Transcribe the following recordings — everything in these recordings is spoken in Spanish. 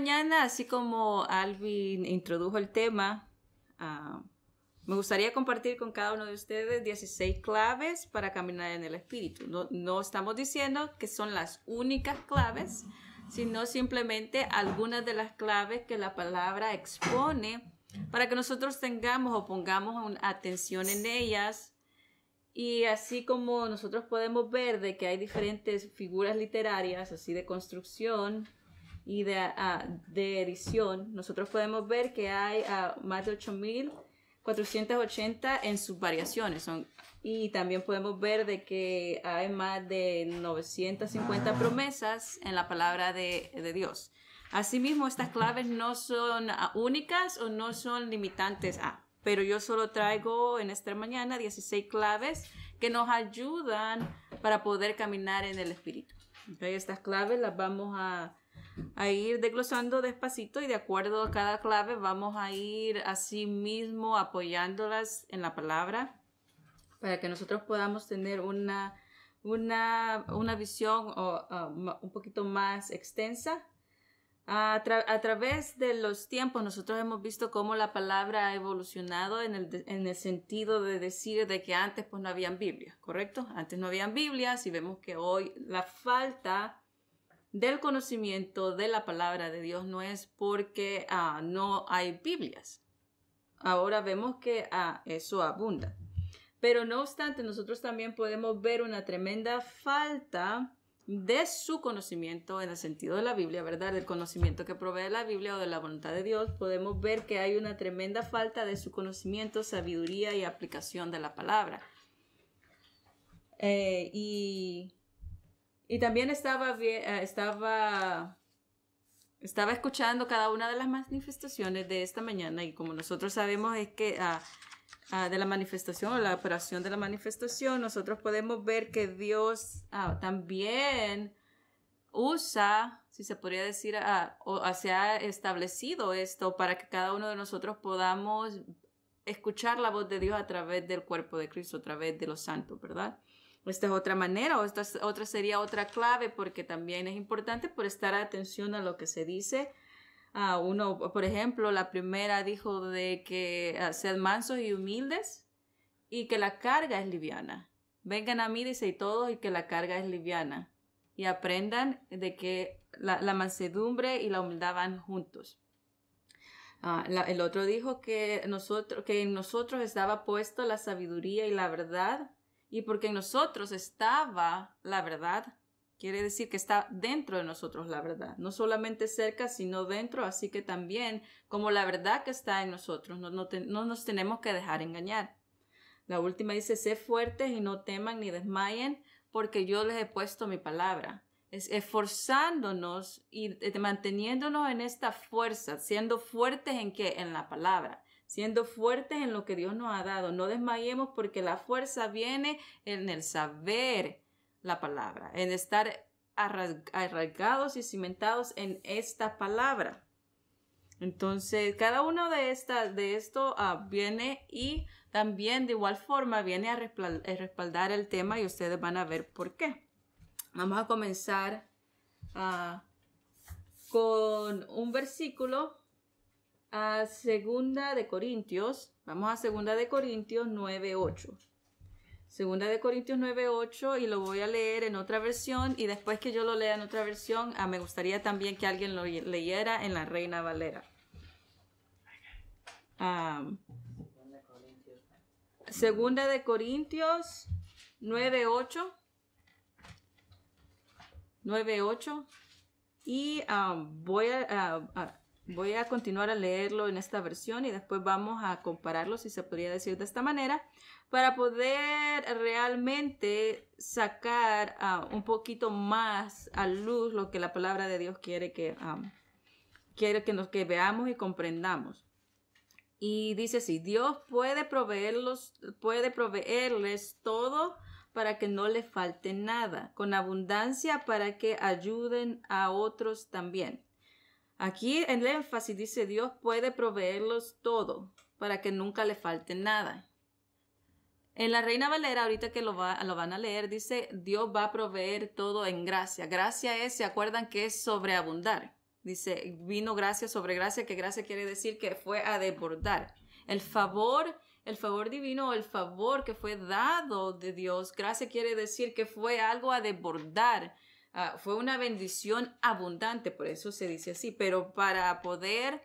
mañana, así como Alvin introdujo el tema, me gustaría compartir con cada uno de ustedes 16 claves para caminar en el Espíritu. No estamos diciendo que son las únicas claves, sino simplemente algunas de las claves que la palabra expone para que nosotros tengamos o pongamos atención en ellas. Y así como nosotros podemos ver de que hay diferentes figuras literarias, así de construcción y de edición, nosotros podemos ver que hay más de 8,480 en sus variaciones. Y también podemos ver de que hay más de 950 promesas en la palabra de Dios. Asimismo, estas claves no son únicas o no son limitantes pero yo solo traigo en esta mañana 16 claves que nos ayudan para poder caminar en el Espíritu. Okay, estas claves las vamos a ir desglosando despacito y de acuerdo a cada clave vamos a ir así mismo apoyándolas en la palabra para que nosotros podamos tener una visión un poquito más extensa. A través de los tiempos nosotros hemos visto cómo la palabra ha evolucionado en el sentido de decir de que antes pues no habían Biblias, ¿correcto? Antes no habían Biblias y vemos que hoy la falta del conocimiento de la palabra de Dios no es porque no hay Biblias. Ahora vemos que eso abunda. Pero no obstante, nosotros también podemos ver una tremenda falta de su conocimiento en el sentido de la Biblia, ¿verdad? Del conocimiento que provee la Biblia o de la voluntad de Dios. Podemos ver que hay una tremenda falta de su conocimiento, sabiduría y aplicación de la palabra. Y también estaba escuchando cada una de las manifestaciones de esta mañana y como nosotros sabemos es que de la manifestación o la operación de la manifestación, nosotros podemos ver que Dios también usa, si se podría decir, se ha establecido esto para que cada uno de nosotros podamos escuchar la voz de Dios a través del cuerpo de Cristo, a través de los santos, ¿verdad? Esta es otra manera o esta sería otra clave porque también es importante prestar atención a lo que se dice. Por ejemplo, la primera dijo de que sed mansos y humildes y que la carga es liviana. Vengan a mí, dice, y todos, y que la carga es liviana. Y aprendan de que la mansedumbre y la humildad van juntos. El otro dijo que en nosotros estaba puesto la sabiduría y la verdad, y porque en nosotros estaba la verdad, quiere decir que está dentro de nosotros la verdad, no solamente cerca, sino dentro, así que también como la verdad que está en nosotros, no nos tenemos que dejar engañar. La última dice, sé fuertes y no teman ni desmayen, porque yo les he puesto mi palabra. Es esforzándonos y manteniéndonos en esta fuerza, siendo fuertes en ¿qué? En la palabra, siendo fuertes en lo que Dios nos ha dado. No desmayemos porque la fuerza viene en el saber la palabra, en estar arraigados y cimentados en esta palabra. Entonces, cada uno de esto viene y también de igual forma viene a respaldar el tema y ustedes van a ver por qué. Vamos a comenzar con un versículo a Segunda de Corintios. Vamos a Segunda de Corintios 9:8. Segunda de Corintios 9:8 y lo voy a leer en otra versión y después que yo lo lea en otra versión, me gustaría también que alguien lo leyera en la Reina Valera. Segunda de Corintios 9:8 y voy a continuar a leerlo en esta versión y después vamos a compararlo, si se podría decir de esta manera, para poder realmente sacar un poquito más a luz lo que la palabra de Dios quiere que veamos y comprendamos. Y dice así, Dios puede proveerles todo para que no les falte nada, con abundancia para que ayuden a otros también. Aquí el énfasis dice Dios puede proveerlos todo para que nunca le falte nada. En la Reina Valera, ahorita que lo van a leer, dice Dios va a proveer todo en gracia. Gracia ¿se acuerdan que es sobreabundar? Dice, vino gracia sobre gracia, que gracia quiere decir que fue a desbordar. El favor divino o el favor que fue dado de Dios, gracia quiere decir que fue algo a desbordar. Fue una bendición abundante, por eso se dice así. Pero para poder,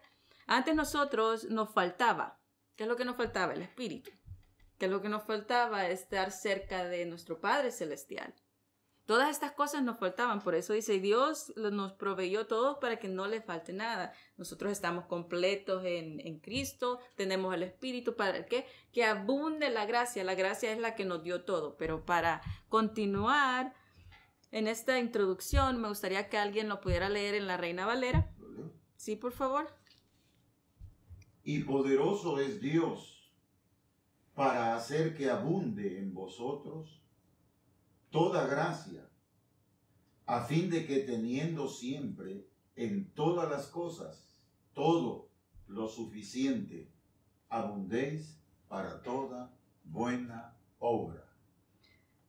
antes nosotros nos faltaba. ¿Qué es lo que nos faltaba? El Espíritu. ¿Qué es lo que nos faltaba? Estar cerca de nuestro Padre Celestial. Todas estas cosas nos faltaban, por eso dice, Dios nos proveyó todo para que no le falte nada. Nosotros estamos completos en Cristo, tenemos el Espíritu para que abunde la gracia. La gracia es la que nos dio todo, pero para continuar en esta introducción, me gustaría que alguien lo pudiera leer en la Reina Valera. Sí, por favor. Y poderoso es Dios para hacer que abunde en vosotros toda gracia, a fin de que teniendo siempre en todas las cosas todo lo suficiente, abundéis para toda buena obra.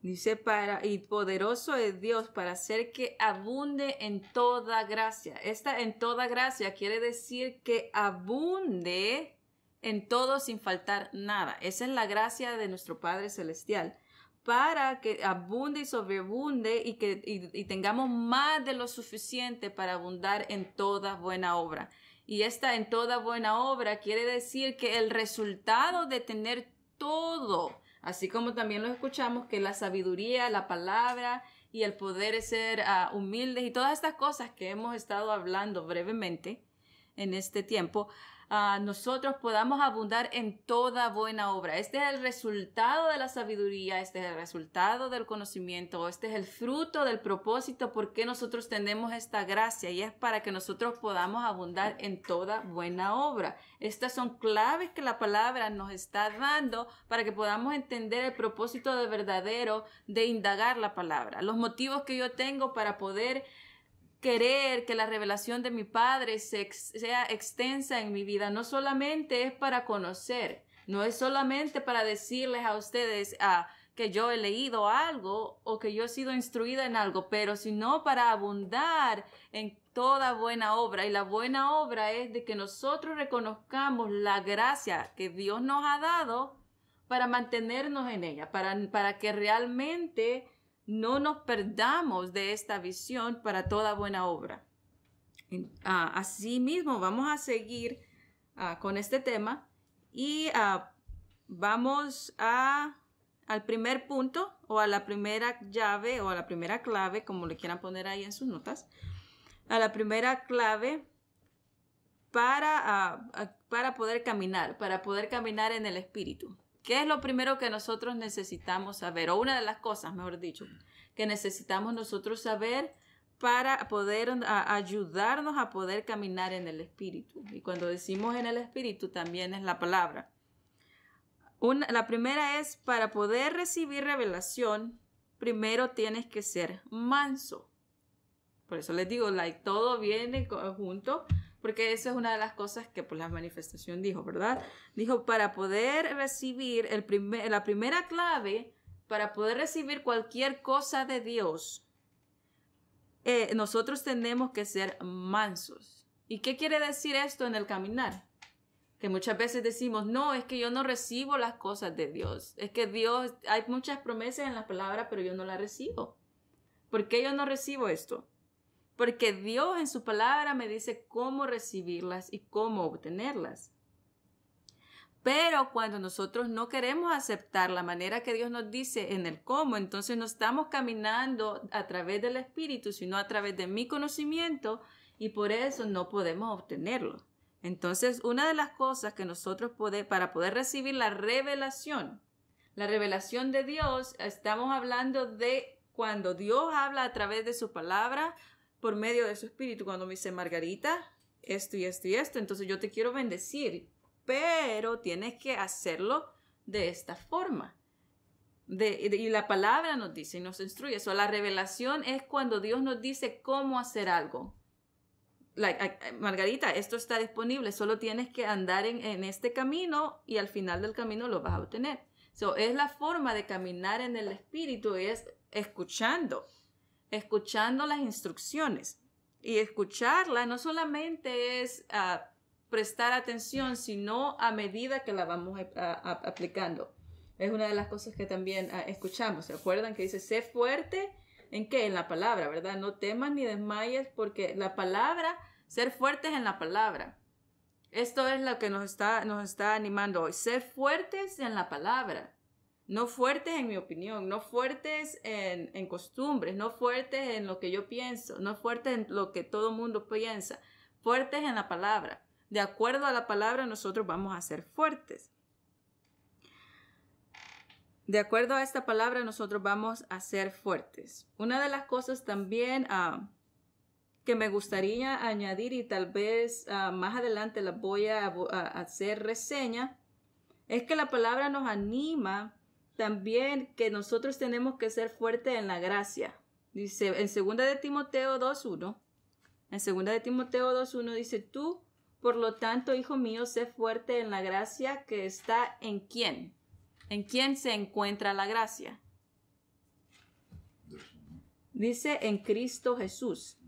Dice, y poderoso es Dios para hacer que abunde en toda gracia. Esta en toda gracia quiere decir que abunde en todo sin faltar nada. Esa es la gracia de nuestro Padre Celestial, para que abunde y sobreabunde y tengamos más de lo suficiente para abundar en toda buena obra. Y esta en toda buena obra quiere decir que el resultado de tener todo, así como también lo escuchamos, que la sabiduría, la palabra y el poder ser humildes y todas estas cosas que hemos estado hablando brevemente en este tiempo, nosotros podamos abundar en toda buena obra. Este es el resultado de la sabiduría, este es el resultado del conocimiento, este es el fruto del propósito por qué nosotros tenemos esta gracia, y es para que nosotros podamos abundar en toda buena obra. Estas son claves que la palabra nos está dando para que podamos entender el propósito de verdadero de indagar la palabra, los motivos que yo tengo para poder querer que la revelación de mi Padre sea extensa en mi vida. No solamente es para conocer, no es solamente para decirles a ustedes que yo he leído algo o que yo he sido instruida en algo, pero sino para abundar en toda buena obra. Y la buena obra es de que nosotros reconozcamos la gracia que Dios nos ha dado para mantenernos en ella, para que realmente no nos perdamos de esta visión para toda buena obra. Asimismo, vamos a seguir con este tema y vamos al primer punto o a la primera llave o a la primera clave, como le quieran poner ahí en sus notas, a la primera clave para poder caminar en el Espíritu. ¿Qué es lo primero que nosotros necesitamos saber? O una de las cosas, mejor dicho, que necesitamos nosotros saber para poder ayudarnos a poder caminar en el Espíritu. Y cuando decimos en el Espíritu, también es la palabra. La primera es, para poder recibir revelación, primero tienes que ser manso. Por eso les digo, todo viene junto. Porque esa es una de las cosas que la manifestación dijo, ¿verdad? Dijo, para poder recibir la primera clave, para poder recibir cualquier cosa de Dios, nosotros tenemos que ser mansos. ¿Y qué quiere decir esto en el caminar? Que muchas veces decimos, no, es que yo no recibo las cosas de Dios. Es que Dios, hay muchas promesas en la palabra, pero yo no las recibo. ¿Por qué yo no recibo esto? Porque Dios en su palabra me dice cómo recibirlas y cómo obtenerlas. Pero cuando nosotros no queremos aceptar la manera que Dios nos dice en el cómo, entonces no estamos caminando a través del Espíritu, sino a través de mi conocimiento, y por eso no podemos obtenerlo. Entonces, una de las cosas que nosotros para poder recibir la revelación de Dios, estamos hablando de cuando Dios habla a través de su palabra, por medio de su Espíritu. Cuando me dice, Margarita, esto y esto y esto, entonces yo te quiero bendecir, pero tienes que hacerlo de esta forma. Y la palabra nos dice y nos instruye. La revelación es cuando Dios nos dice cómo hacer algo. Margarita, esto está disponible, solo tienes que andar en este camino y al final del camino lo vas a obtener. Es la forma de caminar en el Espíritu, es escuchando las instrucciones. Y escucharla no solamente es prestar atención, sino a medida que la vamos aplicando. Es una de las cosas que también escuchamos. ¿Se acuerdan que dice, sé fuerte? ¿En qué? En la palabra, ¿verdad? No temas ni desmayes, porque la palabra, ser fuertes en la palabra. Esto es lo que nos está animando hoy. Ser fuertes en la palabra. No fuertes en mi opinión, no fuertes en costumbres, no fuertes en lo que yo pienso, no fuertes en lo que todo el mundo piensa. Fuertes en la palabra. De acuerdo a la palabra, nosotros vamos a ser fuertes. De acuerdo a esta palabra, nosotros vamos a ser fuertes. Una de las cosas también que me gustaría añadir, y tal vez más adelante las voy a hacer reseña, es que la palabra nos anima también que nosotros tenemos que ser fuertes en la gracia. Dice en 2 de Timoteo 2.1, dice, tú, por lo tanto, hijo mío, sé fuerte en la gracia que está en ¿quién? ¿En quién se encuentra la gracia? Dice en Cristo Jesús.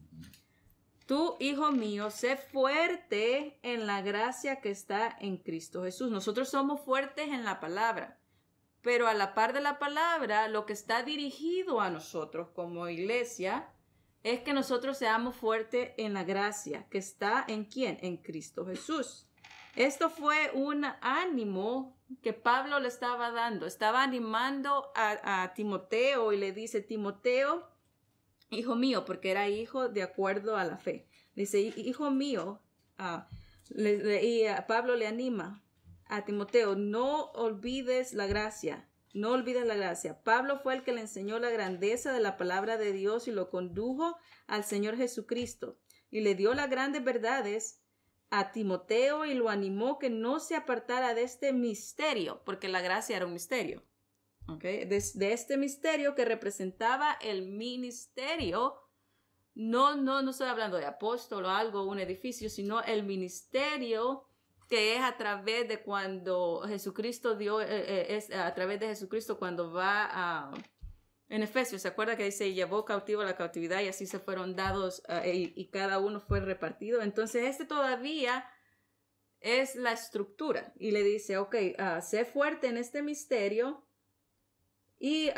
Tú, hijo mío, sé fuerte en la gracia que está en Cristo Jesús. Nosotros somos fuertes en la palabra. Pero a la par de la palabra, lo que está dirigido a nosotros como iglesia es que nosotros seamos fuertes en la gracia, que está en ¿quién? En Cristo Jesús. Esto fue un ánimo que Pablo le estaba dando. Estaba animando a Timoteo y le dice, Timoteo, hijo mío, porque era hijo de acuerdo a la fe. Dice, hijo mío, y Pablo le anima a Timoteo, no olvides la gracia, no olvides la gracia. Pablo fue el que le enseñó la grandeza de la palabra de Dios y lo condujo al Señor Jesucristo y le dio las grandes verdades a Timoteo y lo animó que no se apartara de este misterio, porque la gracia era un misterio, ¿okay? De este misterio que representaba el ministerio. No estoy hablando de apóstol o algo, un edificio, sino el ministerio que es a través de cuando Jesucristo es a través de Jesucristo cuando va en Efesios, ¿se acuerda que dice, llevó cautivo la cautividad y así se fueron dados y cada uno fue repartido? Entonces todavía es la estructura y le dice, ok, sé fuerte en este misterio y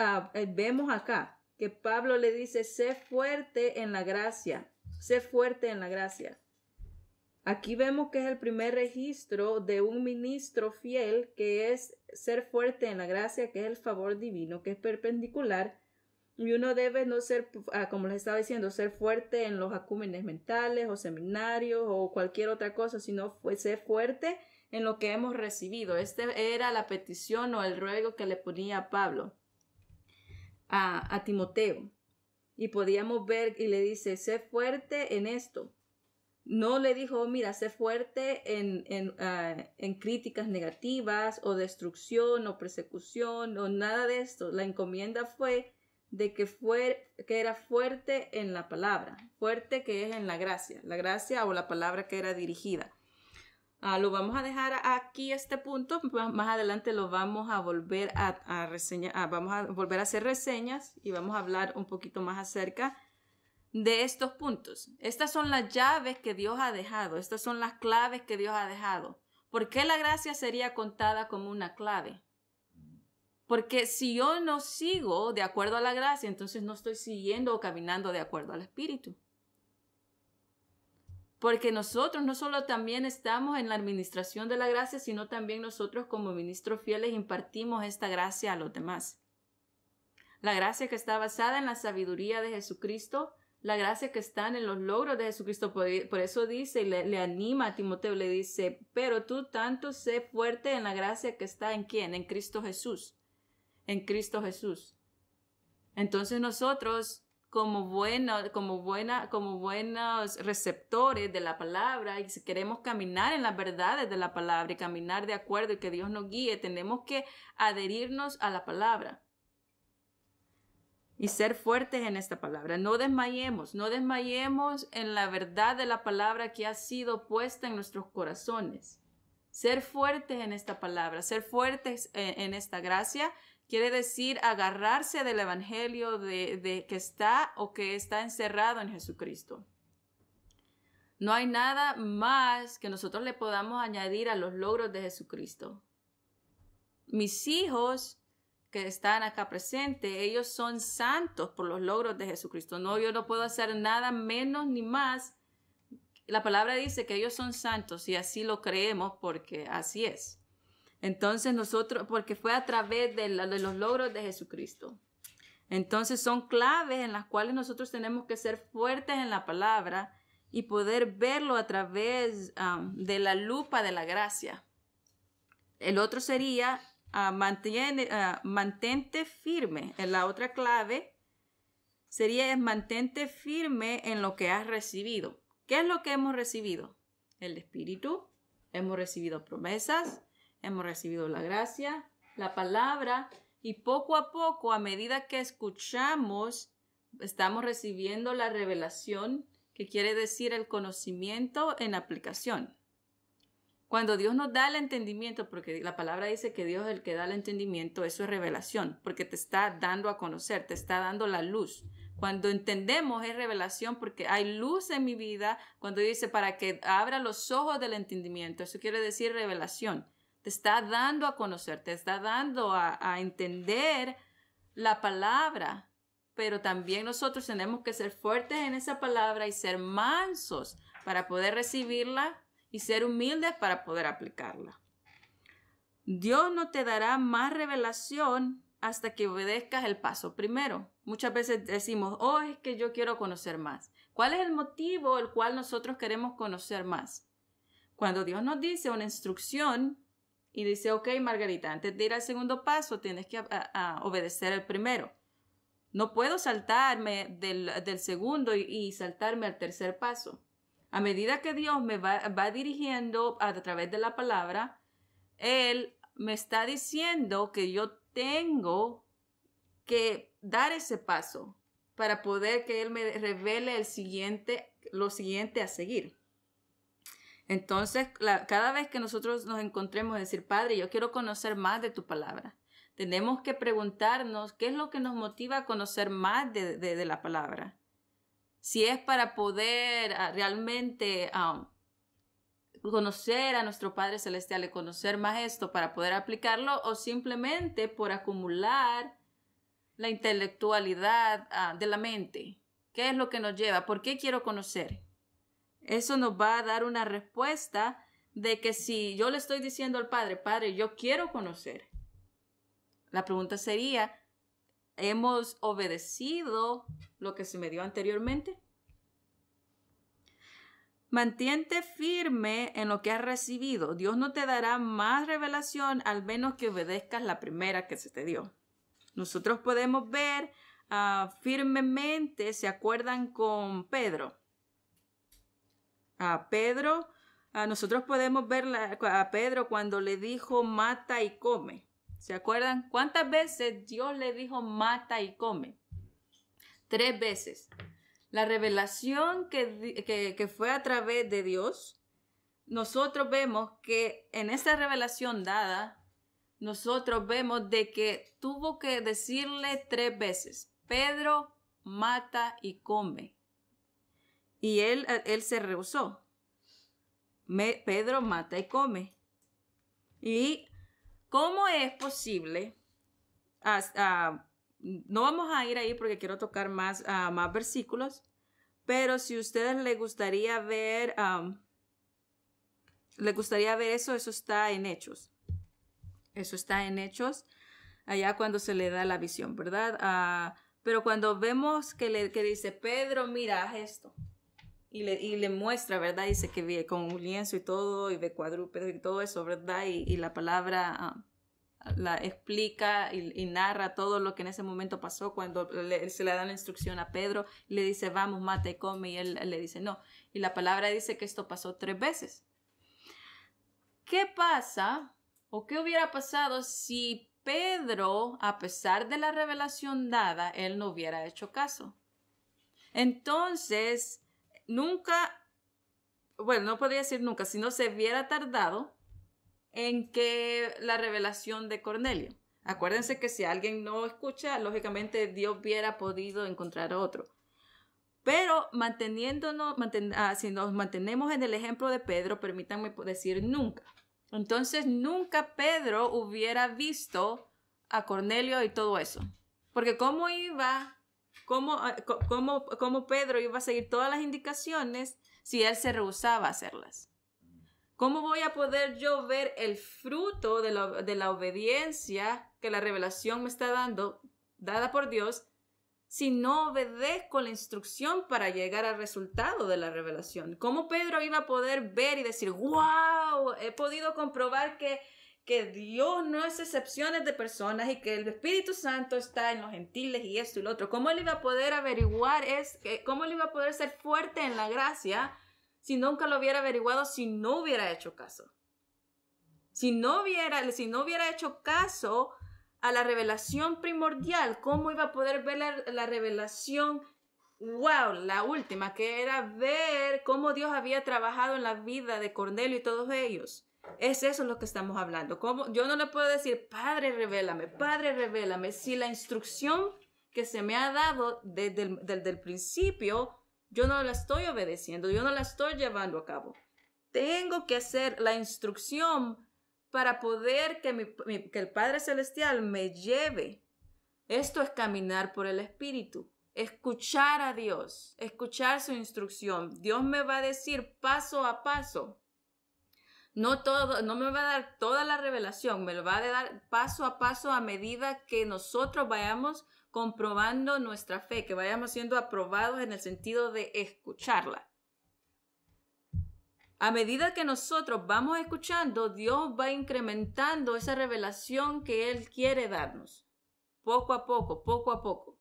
vemos acá que Pablo le dice, sé fuerte en la gracia, sé fuerte en la gracia. Aquí vemos que es el primer registro de un ministro fiel, que es ser fuerte en la gracia, que es el favor divino, que es perpendicular. Y uno debe no ser, como les estaba diciendo, ser fuerte en los acúmenes mentales o seminarios o cualquier otra cosa, sino ser fuerte en lo que hemos recibido. Era la petición o el ruego que le ponía Pablo a Timoteo. Y podíamos ver y le dice, sé fuerte en esto. No le dijo, mira, sé fuerte en críticas negativas o destrucción o persecución o nada de esto. La encomienda fue de que era fuerte en la palabra, fuerte que es en la gracia o la palabra que era dirigida. Lo vamos a dejar aquí este punto, más adelante lo vamos a volver a reseñar, vamos a volver a hacer reseñas y vamos a hablar un poquito más acerca de estos puntos. Estas son las llaves que Dios ha dejado. Estas son las claves que Dios ha dejado. ¿Por qué la gracia sería contada como una clave? Porque si yo no sigo de acuerdo a la gracia, entonces no estoy siguiendo o caminando de acuerdo al Espíritu. Porque nosotros no solo también estamos en la administración de la gracia, sino también nosotros como ministros fieles impartimos esta gracia a los demás. La gracia que está basada en la sabiduría de Jesucristo, la gracia que está en los logros de Jesucristo. Por eso dice, le anima a Timoteo, le dice, pero tú tanto sé fuerte en la gracia que está en ¿quién? En Cristo Jesús. En Cristo Jesús. Entonces nosotros, como buenos receptores de la palabra, y si queremos caminar en las verdades de la palabra y caminar de acuerdo y que Dios nos guíe, tenemos que adherirnos a la palabra. Y ser fuertes en esta palabra. No desmayemos en la verdad de la palabra que ha sido puesta en nuestros corazones. Ser fuertes en esta palabra, ser fuertes en esta gracia, quiere decir agarrarse del evangelio que está encerrado en Jesucristo. No hay nada más que nosotros le podamos añadir a los logros de Jesucristo. Mis hijos que están acá presentes, ellos son santos por los logros de Jesucristo. No, yo no puedo hacer nada menos ni más. La palabra dice que ellos son santos y así lo creemos porque así es. Entonces nosotros, porque fue a través de los logros de Jesucristo. Entonces son claves en las cuales nosotros tenemos que ser fuertes en la palabra y poder verlo a través de la lupa de la gracia. El otro sería mantente firme. La otra clave sería mantente firme en lo que has recibido. ¿Qué es lo que hemos recibido? El Espíritu, hemos recibido promesas, hemos recibido la gracia, la palabra, y poco a poco, a medida que escuchamos, estamos recibiendo la revelación, que quiere decir el conocimiento en aplicación. Cuando Dios nos da el entendimiento, porque la palabra dice que Dios es el que da el entendimiento, eso es revelación, porque te está dando a conocer, te está dando la luz. Cuando entendemos es revelación porque hay luz en mi vida. Cuando dice para que abra los ojos del entendimiento, eso quiere decir revelación. Te está dando a conocer, te está dando a entender la palabra. Pero también nosotros tenemos que ser fuertes en esa palabra y ser mansos para poder recibirla y ser humildes para poder aplicarla. Dios no te dará más revelación hasta que obedezcas el paso primero. Muchas veces decimos, es que yo quiero conocer más. ¿Cuál es el motivo el cual nosotros queremos conocer más? Cuando Dios nos dice una instrucción y dice, ok, Margarita, antes de ir al segundo paso tienes que obedecer el primero. No puedo saltarme del segundo y saltarme al tercer paso. A medida que Dios me va dirigiendo a través de la palabra, Él me está diciendo que yo tengo que dar ese paso para poder que Él me revele lo siguiente a seguir. Entonces, cada vez que nosotros nos encontremos, decir, Padre, yo quiero conocer más de tu palabra. Tenemos que preguntarnos qué es lo que nos motiva a conocer más de la palabra. Si es para poder realmente conocer a nuestro Padre Celestial y conocer más esto para poder aplicarlo, o simplemente por acumular la intelectualidad de la mente. ¿Qué es lo que nos lleva? ¿Por qué quiero conocer? Eso nos va a dar una respuesta de que si yo le estoy diciendo al Padre, Padre, yo quiero conocer. La pregunta sería, ¿hemos obedecido lo que se me dio anteriormente? Mantente firme en lo que has recibido. Dios no te dará más revelación al menos que obedezcas la primera que se te dio. Nosotros podemos ver firmemente, ¿se acuerdan con Pedro? Nosotros podemos ver a Pedro cuando le dijo mata y come. ¿Se acuerdan? ¿Cuántas veces Dios le dijo mata y come? 3 veces. La revelación que fue a través de Dios, nosotros vemos que en esta revelación dada, nosotros vemos de que tuvo que decirle 3 veces, Pedro, mata y come. Y él se rehusó. Pedro, mata y come. ¿Y cómo es posible? No vamos a ir ahí porque quiero tocar más versículos, pero si a ustedes les gustaría ver eso está en Hechos. Eso está en Hechos, allá cuando se le da la visión, ¿verdad? Pero cuando vemos que dice, Pedro, mira, haz esto. Y le muestra, ¿verdad? Dice que ve con un lienzo y todo, y ve cuadrúpedos y todo eso, ¿verdad? Y la palabra la explica y narra todo lo que en ese momento pasó cuando se le da la instrucción a Pedro. Y le dice, vamos, mata y come. Y él le dice, no. Y la palabra dice que esto pasó 3 veces. ¿Qué pasa o qué hubiera pasado si Pedro, a pesar de la revelación dada, él no hubiera hecho caso? Entonces, nunca, bueno, no podría decir nunca, si no se hubiera tardado en que la revelación de Cornelio. Acuérdense que si alguien no escucha, lógicamente Dios hubiera podido encontrar a otro. Pero si nos mantenemos en el ejemplo de Pedro, permítanme decir nunca. Entonces, nunca Pedro hubiera visto a Cornelio y todo eso. Porque ¿cómo Pedro iba a seguir todas las indicaciones si él se rehusaba a hacerlas? ¿Cómo voy a poder yo ver el fruto de la obediencia que la revelación me está dada por Dios, si no obedezco la instrucción para llegar al resultado de la revelación? ¿Cómo Pedro iba a poder ver y decir, wow, he podido comprobar que Dios no es excepciones de personas y que el Espíritu Santo está en los gentiles y esto y lo otro? ¿Cómo él iba a poder averiguar cómo él iba a poder ser fuerte en la gracia si nunca lo hubiera averiguado, si no hubiera hecho caso? Si no hubiera hecho caso a la revelación primordial, ¿cómo iba a poder ver la revelación, wow, la última, que era ver cómo Dios había trabajado en la vida de Cornelio y todos ellos? Es eso lo que estamos hablando. Yo no le puedo decir, Padre, revélame, si la instrucción que se me ha dado desde el principio, yo no la estoy obedeciendo, yo no la estoy llevando a cabo. Tengo que hacer la instrucción para poder que el Padre Celestial me lleve. Esto es caminar por el Espíritu, escuchar a Dios, escuchar su instrucción. Dios me va a decir paso a paso. No me va a dar toda la revelación, me lo va a dar paso a paso a medida que nosotros vayamos comprobando nuestra fe, que vayamos siendo aprobados en el sentido de escucharla. A medida que nosotros vamos escuchando, Dios va incrementando esa revelación que Él quiere darnos, poco a poco.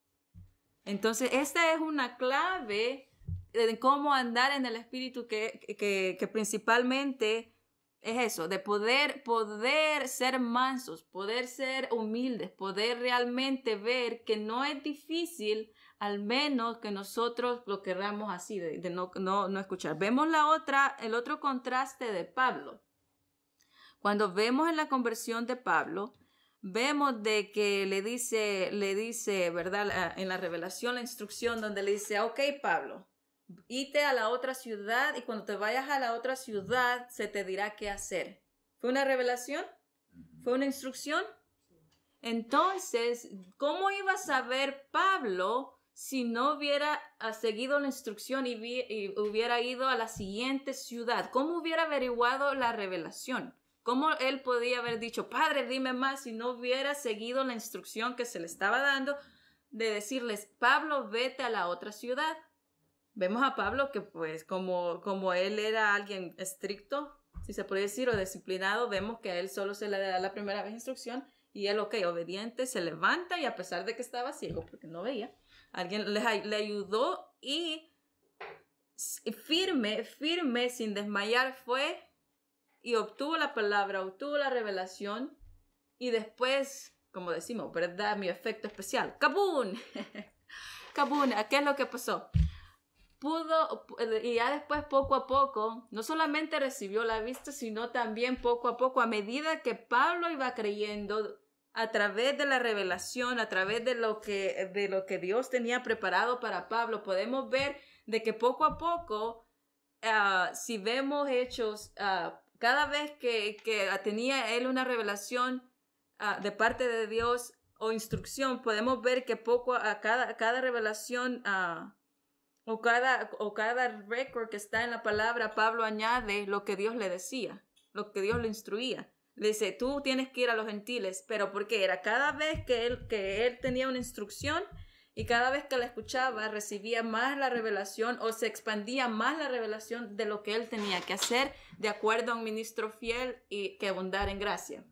Entonces, esta es una clave de cómo andar en el Espíritu, que principalmente es eso, de poder ser mansos, poder ser humildes, poder realmente ver que no es difícil, al menos que nosotros lo querramos así, de no escuchar. Vemos el otro contraste de Pablo. Cuando vemos en la conversión de Pablo, vemos de que le dice, ¿verdad? En la revelación, la instrucción donde le dice, ok, Pablo, ite a la otra ciudad y cuando te vayas a la otra ciudad se te dirá qué hacer. ¿Fue una revelación? ¿Fue una instrucción? Entonces, ¿cómo iba a saber Pablo si no hubiera seguido la instrucción y hubiera ido a la siguiente ciudad? ¿Cómo hubiera averiguado la revelación? ¿Cómo él podía haber dicho, Padre, dime más, si no hubiera seguido la instrucción que se le estaba dando de decirles, Pablo, vete a la otra ciudad? Vemos a Pablo que pues como él era alguien estricto, si se puede decir, o disciplinado, vemos que a él solo se le da la primera vez instrucción y él, ok, obediente, se levanta y a pesar de que estaba ciego porque no veía, alguien le ayudó y firme, sin desmayar fue y obtuvo la palabra, obtuvo la revelación y después, como decimos, ¿verdad? Mi efecto especial, ¡kabum! ¡Kabum! ¿Qué es lo que pasó? Y ya después poco a poco, no solamente recibió la vista, sino también poco a poco, a medida que Pablo iba creyendo, a través de la revelación, a través de lo que Dios tenía preparado para Pablo, podemos ver de que poco a poco, si vemos Hechos, cada vez que tenía él una revelación de parte de Dios o instrucción, podemos ver que cada revelación o cada récord que está en la palabra, Pablo añade lo que Dios le decía, lo que Dios le instruía. Le dice, tú tienes que ir a los gentiles, pero ¿por qué? Era cada vez que él tenía una instrucción y cada vez que la escuchaba recibía más la revelación o se expandía más la revelación de lo que él tenía que hacer de acuerdo a un ministro fiel y que abundar en gracia.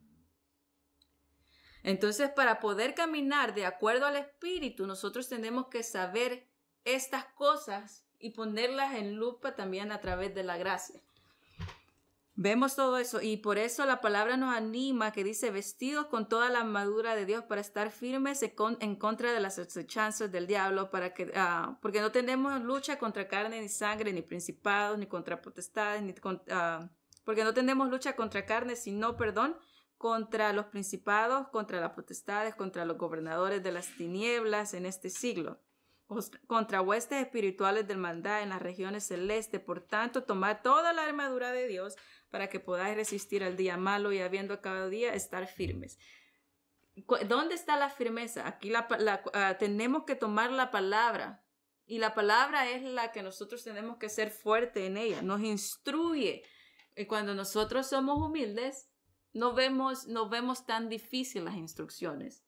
Entonces, para poder caminar de acuerdo al Espíritu, nosotros tenemos que saber estas cosas y ponerlas en lupa también a través de la gracia. Vemos todo eso y por eso la palabra nos anima que dice vestidos con toda la armadura de Dios para estar firmes en contra de las acechanzas del diablo, porque no tenemos lucha contra carne ni sangre, ni principados, ni contra potestades, porque no tenemos lucha contra carne, sino, contra los principados, contra las potestades, contra los gobernadores de las tinieblas en este siglo, contra huestes espirituales del maldad en las regiones celestes. Por tanto, tomad toda la armadura de Dios para que podáis resistir al día malo y habiendo acabado día, estar firmes. ¿Dónde está la firmeza? Aquí tenemos que tomar la palabra. Y la palabra es la que nosotros tenemos que ser fuertes en ella. Nos instruye. Y cuando nosotros somos humildes, no vemos tan difícil las instrucciones.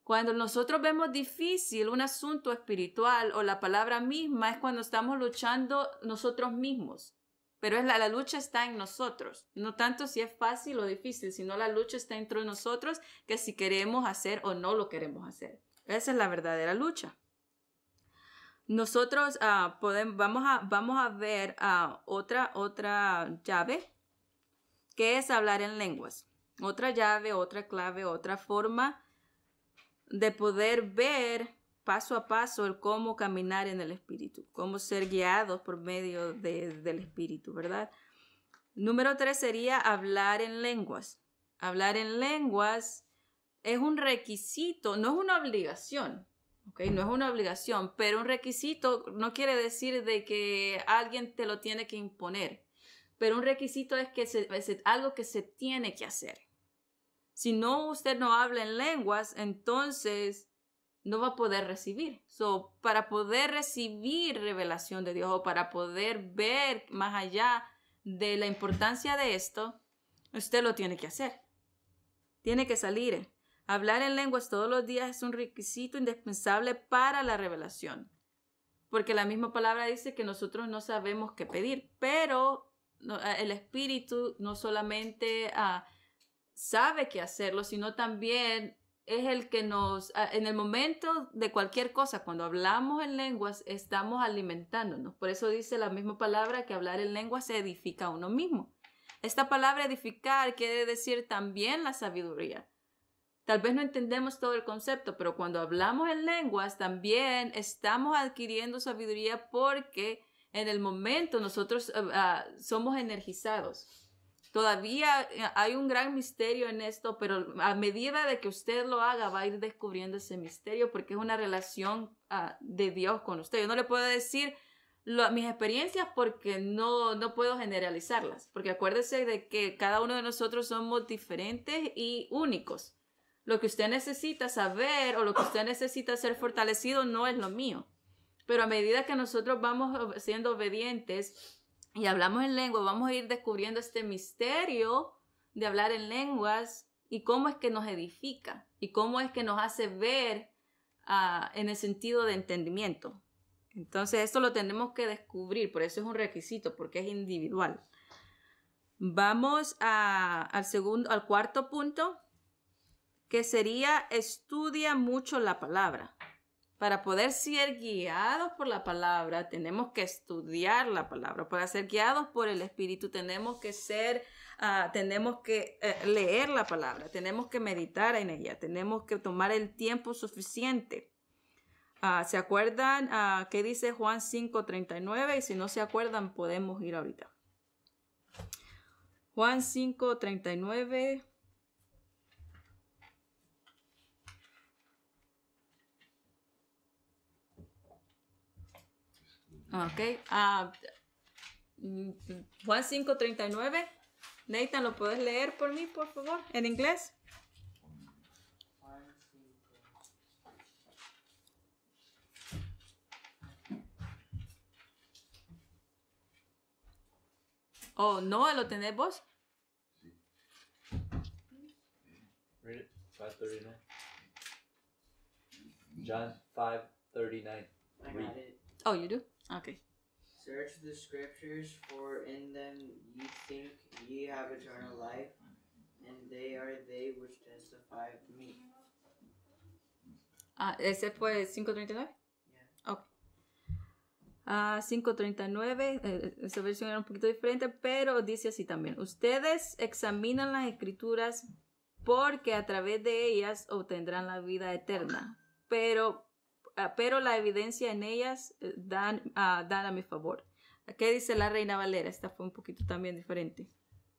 Cuando nosotros vemos difícil un asunto espiritual o la palabra misma, es cuando estamos luchando nosotros mismos. Pero la lucha está en nosotros. No tanto si es fácil o difícil, sino la lucha está entre nosotros, que si queremos hacer o no lo queremos hacer. Esa es la verdadera lucha. Nosotros vamos a ver otra llave, que es hablar en lenguas. Otra llave, otra clave, otra forma de poder ver paso a paso el cómo caminar en el Espíritu, cómo ser guiados por medio del Espíritu, ¿verdad? Número 3 sería hablar en lenguas. Hablar en lenguas es un requisito, no es una obligación, ¿ok? No es una obligación, pero un requisito no quiere decir de que alguien te lo tiene que imponer, pero un requisito es que es algo que se tiene que hacer. Si no, usted no habla en lenguas, entonces no va a poder recibir. Para poder recibir revelación de Dios o para poder ver más allá de la importancia de esto, usted lo tiene que hacer. Tiene que salir. Hablar en lenguas todos los días es un requisito indispensable para la revelación. Porque la misma palabra dice que nosotros no sabemos qué pedir, pero el Espíritu no solamente sabe qué hacerlo, sino también es el que en el momento de cualquier cosa, cuando hablamos en lenguas, estamos alimentándonos. Por eso dice la misma palabra que hablar en lenguas se edifica a uno mismo. Esta palabra edificar quiere decir también la sabiduría. Tal vez no entendemos todo el concepto, pero cuando hablamos en lenguas también estamos adquiriendo sabiduría porque en el momento nosotros somos energizados. Todavía hay un gran misterio en esto, pero a medida de que usted lo haga, va a ir descubriendo ese misterio porque es una relación de Dios con usted. Yo no le puedo decir mis experiencias porque no puedo generalizarlas, porque acuérdese de que cada uno de nosotros somos diferentes y únicos. Lo que usted necesita saber o lo que usted necesita ser fortalecido no es lo mío. Pero a medida que nosotros vamos siendo obedientes y hablamos en lengua, vamos a ir descubriendo este misterio de hablar en lenguas y cómo es que nos edifica y cómo es que nos hace ver en el sentido de entendimiento. Entonces, esto lo tenemos que descubrir, por eso es un requisito, porque es individual. Vamos al cuarto punto, que sería estudia mucho la palabra. Para poder ser guiados por la palabra, tenemos que estudiar la palabra. Para ser guiados por el Espíritu, tenemos que leer la palabra, tenemos que meditar en ella, tenemos que tomar el tiempo suficiente. ¿Se acuerdan qué dice Juan 5:39? Y si no se acuerdan, podemos ir ahorita. Juan 5:39. Ok. Juan 5:39. Nathan, ¿lo puedes leer por mí, por favor? ¿En inglés? Oh, no, ¿lo tenés vos? Sí. Read it. 5:39. John 5:39. I got it. Oh, you do? Okay. Search the scriptures, for in them ye think ye have eternal life, and they are they which testify of me. ¿Ese fue 5:39? Yeah. Ok. 5:39, esa versión era un poquito diferente, pero dice así también. Ustedes examinan las escrituras porque a través de ellas obtendrán la vida eterna, pero la evidencia en ellas dan a mi favor. ¿Qué dice la Reina Valera? Esta fue un poquito también diferente.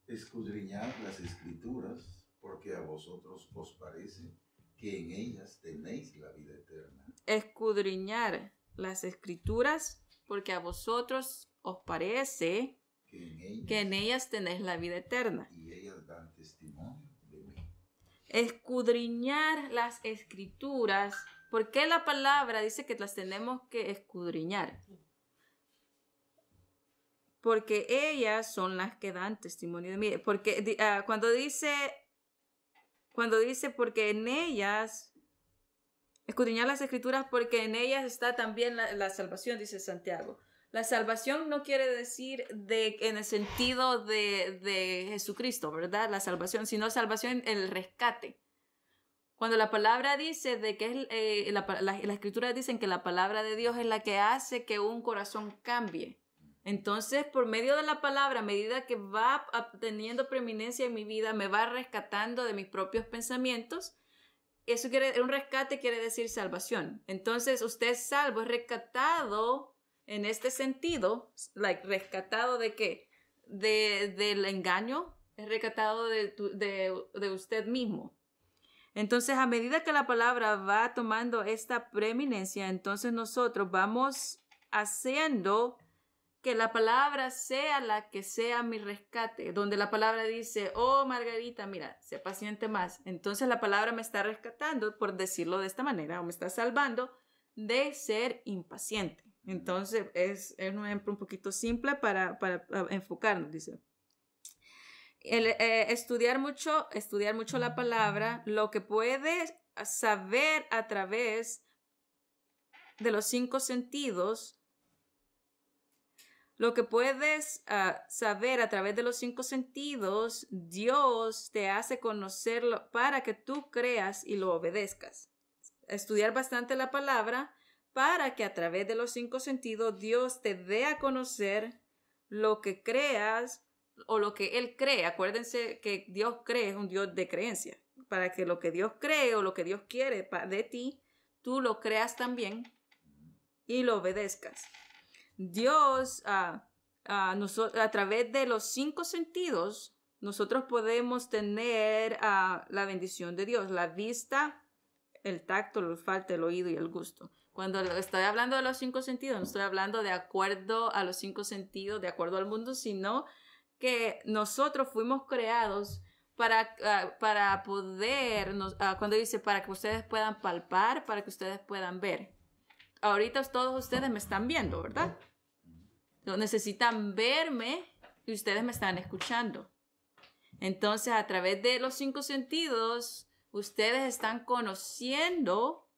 Escudriñad las escrituras, porque a vosotros os parece que en ellas tenéis la vida eterna. Escudriñar las escrituras, porque a vosotros os parece que en ellas tenéis la vida eterna. Y ellas dan testimonio de mí. Escudriñar las escrituras. ¿Por qué la palabra dice que las tenemos que escudriñar? Porque ellas son las que dan testimonio de mí. Porque cuando dice porque en ellas, escudriñar las escrituras, porque en ellas está también la salvación, dice Santiago. La salvación no quiere decir en el sentido de Jesucristo, ¿verdad? La salvación, sino salvación, el rescate. Cuando la palabra dice de que las escrituras dicen que la palabra de Dios es la que hace que un corazón cambie. Entonces, por medio de la palabra, a medida que va teniendo preeminencia en mi vida, me va rescatando de mis propios pensamientos. Un rescate quiere decir salvación. Entonces, usted es salvo, es rescatado en este sentido, rescatado de qué? Del engaño, es rescatado de usted mismo. Entonces, a medida que la palabra va tomando esta preeminencia, entonces nosotros vamos haciendo que la palabra sea la que sea mi rescate, donde la palabra dice, oh Margarita, mira, sé paciente más. Entonces la palabra me está rescatando, por decirlo de esta manera, o me está salvando de ser impaciente. Entonces es un ejemplo un poquito simple para enfocarnos, dice. Estudiar mucho la palabra, lo que puedes saber a través de los 5 sentidos. Lo que puedes saber a través de los 5 sentidos, Dios te hace conocerlo para que tú creas y lo obedezcas. Estudiar bastante la palabra para que a través de los 5 sentidos Dios te dé a conocer lo que creas o lo que Él cree. Acuérdense que Dios cree, es un Dios de creencia. Para que lo que Dios cree o lo que Dios quiere de ti, tú lo creas también y lo obedezcas. Dios, a través de los 5 sentidos, nosotros podemos tener la bendición de Dios, la vista, el tacto, el olfato, el oído y el gusto. Cuando estoy hablando de los 5 sentidos, no estoy hablando de acuerdo a los 5 sentidos, de acuerdo al mundo, sino que nosotros fuimos creados para poder, cuando dice para que ustedes puedan palpar, para que ustedes puedan ver. Ahorita todos ustedes me están viendo, ¿verdad? Necesitan verme y ustedes me están escuchando. Entonces, a través de los 5 sentidos, ustedes están conociendo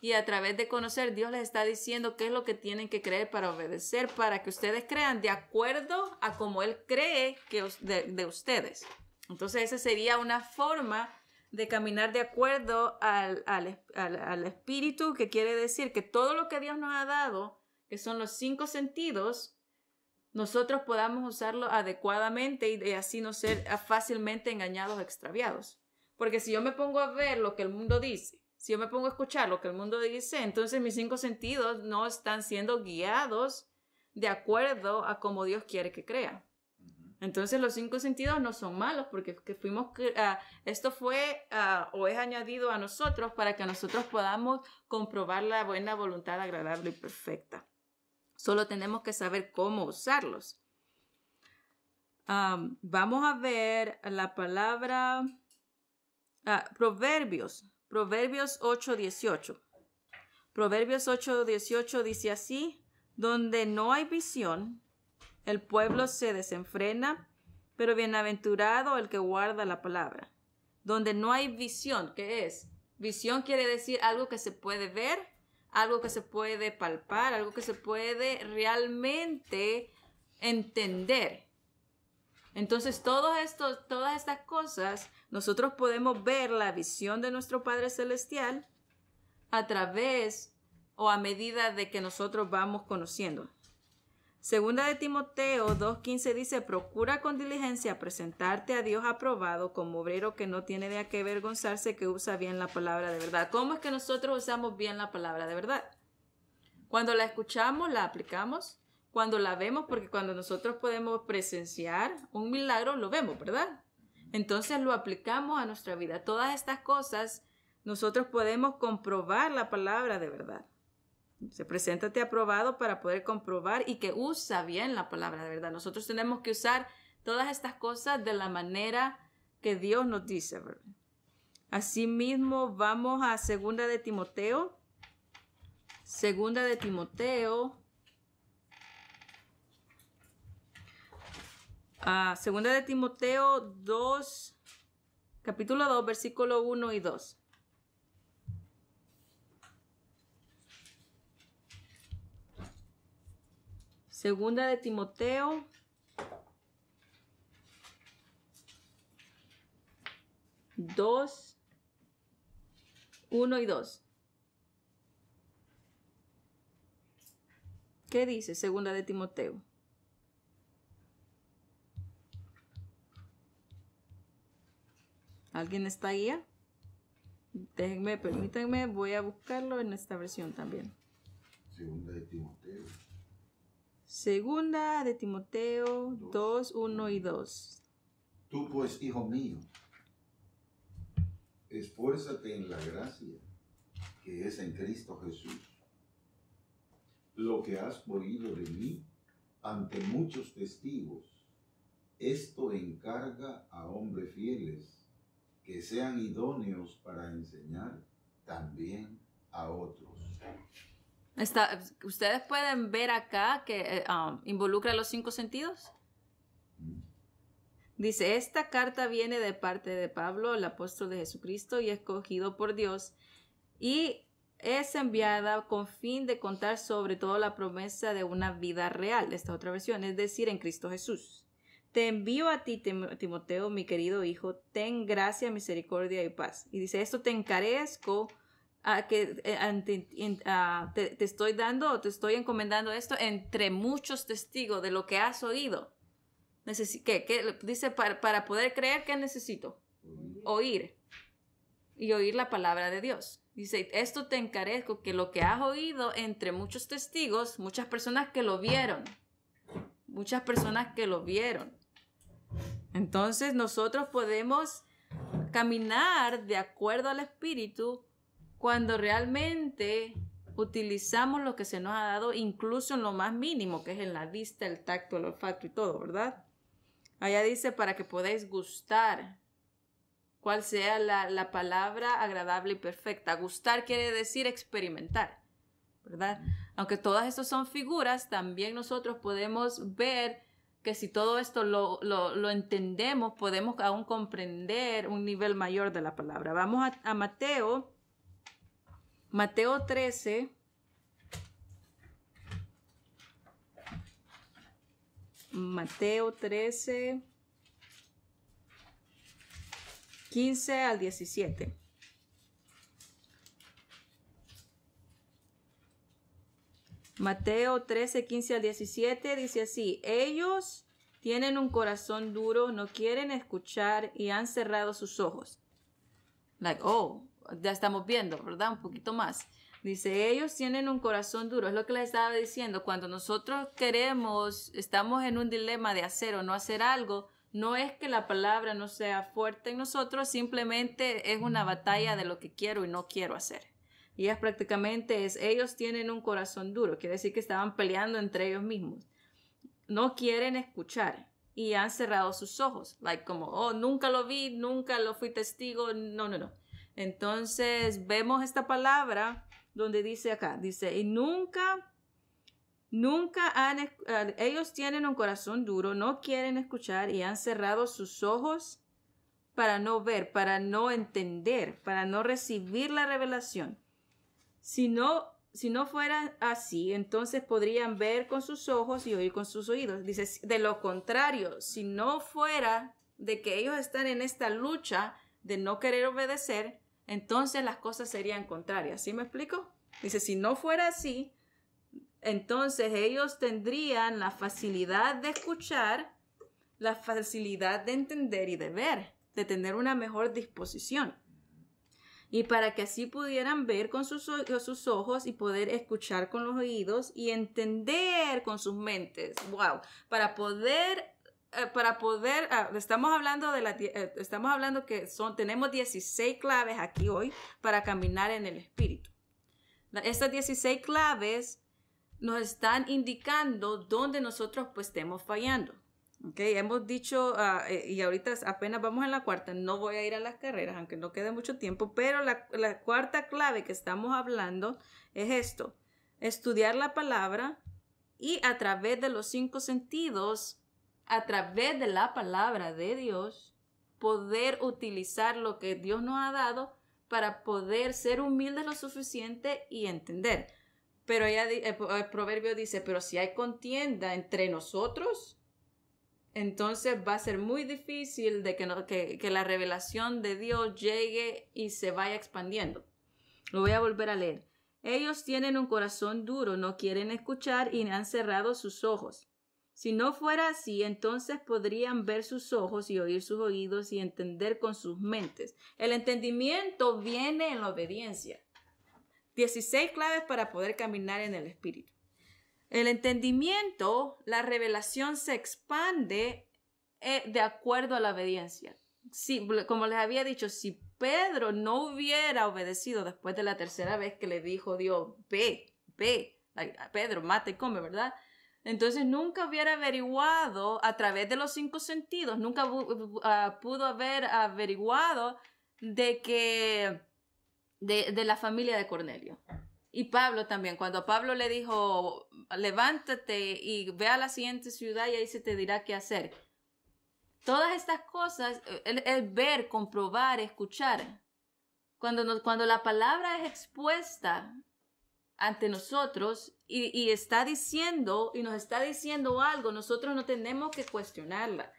y a través de conocer, Dios les está diciendo qué es lo que tienen que creer para obedecer, para que ustedes crean de acuerdo a como Él cree de ustedes. Entonces, esa sería una forma de caminar de acuerdo al Espíritu, que quiere decir que todo lo que Dios nos ha dado, que son los 5 sentidos, nosotros podamos usarlo adecuadamente y así no ser fácilmente engañados o extraviados. Porque si yo me pongo a ver lo que el mundo dice, si yo me pongo a escuchar lo que el mundo dice, entonces mis 5 sentidos no están siendo guiados de acuerdo a como Dios quiere que crea. Entonces los 5 sentidos no son malos porque esto fue o es añadido a nosotros para que nosotros podamos comprobar la buena voluntad agradable y perfecta. Solo tenemos que saber cómo usarlos. Vamos a ver la palabra Proverbios 8:18. Proverbios 8:18 dice así: donde no hay visión, el pueblo se desenfrena, pero bienaventurado el que guarda la palabra. Donde no hay visión, ¿qué es? Visión quiere decir algo que se puede ver, algo que se puede palpar, algo que se puede realmente entender. Entonces, todas estas cosas, nosotros podemos ver la visión de nuestro Padre Celestial a través o a medida de que nosotros vamos conociendo. Segunda de Timoteo 2:15 dice: procura con diligencia presentarte a Dios aprobado como obrero que no tiene de qué avergonzarse, que usa bien la palabra de verdad. ¿Cómo es que nosotros usamos bien la palabra de verdad? Cuando la escuchamos, la aplicamos. Cuando la vemos, porque cuando nosotros podemos presenciar un milagro, lo vemos, ¿verdad? Entonces lo aplicamos a nuestra vida. Todas estas cosas nosotros podemos comprobar la palabra de verdad. Preséntate aprobado para poder comprobar y que usa bien la palabra de verdad. Nosotros tenemos que usar todas estas cosas de la manera que Dios nos dice, ¿verdad? Asimismo, vamos a 2 de Timoteo. 2 de Timoteo. 2 de Timoteo 2, capítulo 2, versículo 1 y 2. Segunda de Timoteo 2, 1 y 2. ¿Qué dice Segunda de Timoteo? ¿Alguien está ahí? Permítanme, voy a buscarlo en esta versión también. Segunda de Timoteo. Segunda de Timoteo 2, 1 y 2. Tú pues, hijo mío, esfuérzate en la gracia que es en Cristo Jesús. Lo que has oído de mí ante muchos testigos, esto encarga a hombres fieles que sean idóneos para enseñar también a otros. Ustedes pueden ver acá que involucra los 5 sentidos. Dice, esta carta viene de parte de Pablo, el apóstol de Jesucristo y escogido por Dios, y es enviada con fin de contar sobre todo la promesa de una vida real. Esta otra versión, es decir, en Cristo Jesús. Te envío a ti, Timoteo, mi querido hijo, ten gracia, misericordia y paz. Y dice, esto te encarezco, te estoy dando, te estoy encomendando esto entre muchos testigos de lo que has oído. ¿Qué? Dice, para poder creer, ¿qué necesito? Oír. Y oír la palabra de Dios. Dice, esto te encarezco, que lo que has oído entre muchos testigos, muchas personas que lo vieron. Muchas personas que lo vieron. Entonces nosotros podemos caminar de acuerdo al Espíritu cuando realmente utilizamos lo que se nos ha dado, incluso en lo más mínimo, que es en la vista, el tacto, el olfato y todo, ¿verdad? Allá dice, para que podáis gustar, cuál sea la palabra agradable y perfecta. Gustar quiere decir experimentar, ¿verdad? Aunque todas estas son figuras, también nosotros podemos ver que si todo esto lo entendemos, podemos aún comprender un nivel mayor de la palabra. Vamos a Mateo 13. Mateo 13, 15 al 17. Mateo 13, 15 al 17 dice así, ellos tienen un corazón duro, no quieren escuchar y han cerrado sus ojos. Ya estamos viendo, ¿verdad? Un poquito más. Dice, ellos tienen un corazón duro. Es lo que les estaba diciendo. Cuando nosotros estamos en un dilema de hacer o no hacer algo, no es que la palabra no sea fuerte en nosotros, simplemente es una batalla de lo que quiero y no quiero hacer. Y es prácticamente ellos tienen un corazón duro. Quiere decir que estaban peleando entre ellos mismos. No quieren escuchar y han cerrado sus ojos. Nunca lo vi, nunca lo fui testigo. No. Entonces vemos esta palabra donde dice acá, dice, y ellos tienen un corazón duro, no quieren escuchar y han cerrado sus ojos para no ver, para no entender, para no recibir la revelación. Si no fuera así, entonces podrían ver con sus ojos y oír con sus oídos. Dice, de lo contrario, si no fuera de que ellos están en esta lucha de no querer obedecer, entonces las cosas serían contrarias. ¿Sí me explico? Dice, si no fuera así, entonces ellos tendrían la facilidad de escuchar, la facilidad de entender y de ver, de tener una mejor disposición. Y para que así pudieran ver con sus ojos y poder escuchar con los oídos y entender con sus mentes. ¡Wow! Para poder para poder, estamos hablando que tenemos 16 claves aquí hoy para caminar en el Espíritu. Estas 16 claves nos están indicando dónde nosotros pues estemos fallando. Okay, hemos dicho, y ahorita apenas vamos en la cuarta, no voy a ir a las carreras, aunque no quede mucho tiempo, pero la cuarta clave que estamos hablando es esto: estudiar la palabra y a través de los 5 sentidos, a través de la palabra de Dios, poder utilizar lo que Dios nos ha dado para poder ser humildes lo suficiente y entender. Pero el proverbio dice, pero si hay contienda entre nosotros, entonces va a ser muy difícil de que la revelación de Dios llegue y se vaya expandiendo. Lo voy a volver a leer. Ellos tienen un corazón duro, no quieren escuchar y han cerrado sus ojos. Si no fuera así, entonces podrían ver sus ojos y oír sus oídos y entender con sus mentes. El entendimiento viene en la obediencia. 16 claves para poder caminar en el Espíritu. El entendimiento, la revelación se expande de acuerdo a la obediencia. Sí, como les había dicho, si Pedro no hubiera obedecido después de la tercera vez que le dijo Dios, ve, Pedro, mata y come, ¿verdad? Entonces nunca hubiera averiguado a través de los 5 sentidos, nunca pudo haber averiguado de la familia de Cornelio. Y Pablo también, cuando Pablo le dijo, levántate y ve a la siguiente ciudad y ahí se te dirá qué hacer. Todas estas cosas, el ver, comprobar, escuchar. Cuando la palabra es expuesta ante nosotros y está diciendo, y nos está diciendo algo, nosotros no tenemos que cuestionarla.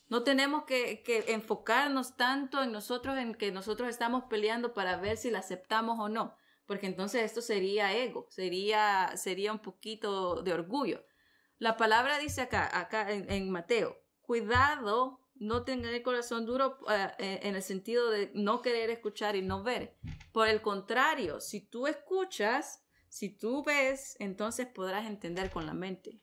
No tenemos que enfocarnos tanto en nosotros, en que nosotros estamos peleando para ver si la aceptamos o no. Porque entonces esto sería ego, sería un poquito de orgullo. La palabra dice acá en Mateo, cuidado, no tengan el corazón duro en el sentido de no querer escuchar y no ver. Por el contrario, si tú escuchas, si tú ves, entonces podrás entender con la mente.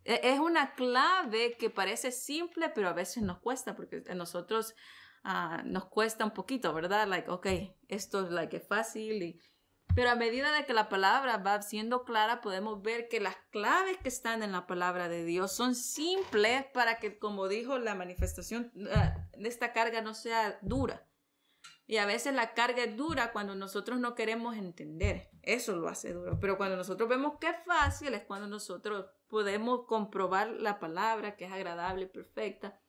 Es una clave que parece simple, pero a veces nos cuesta, porque a nosotros nos cuesta un poquito, ¿verdad? Esto es fácil. Pero a medida de que la palabra va siendo clara, podemos ver que las claves que están en la palabra de Dios son simples para que, como dijo, la manifestación de esta carga no sea dura. Y a veces la carga es dura cuando nosotros no queremos entender. Eso lo hace duro. Pero cuando nosotros vemos que es fácil, es cuando nosotros podemos comprobar la palabra, que es agradable, perfecta,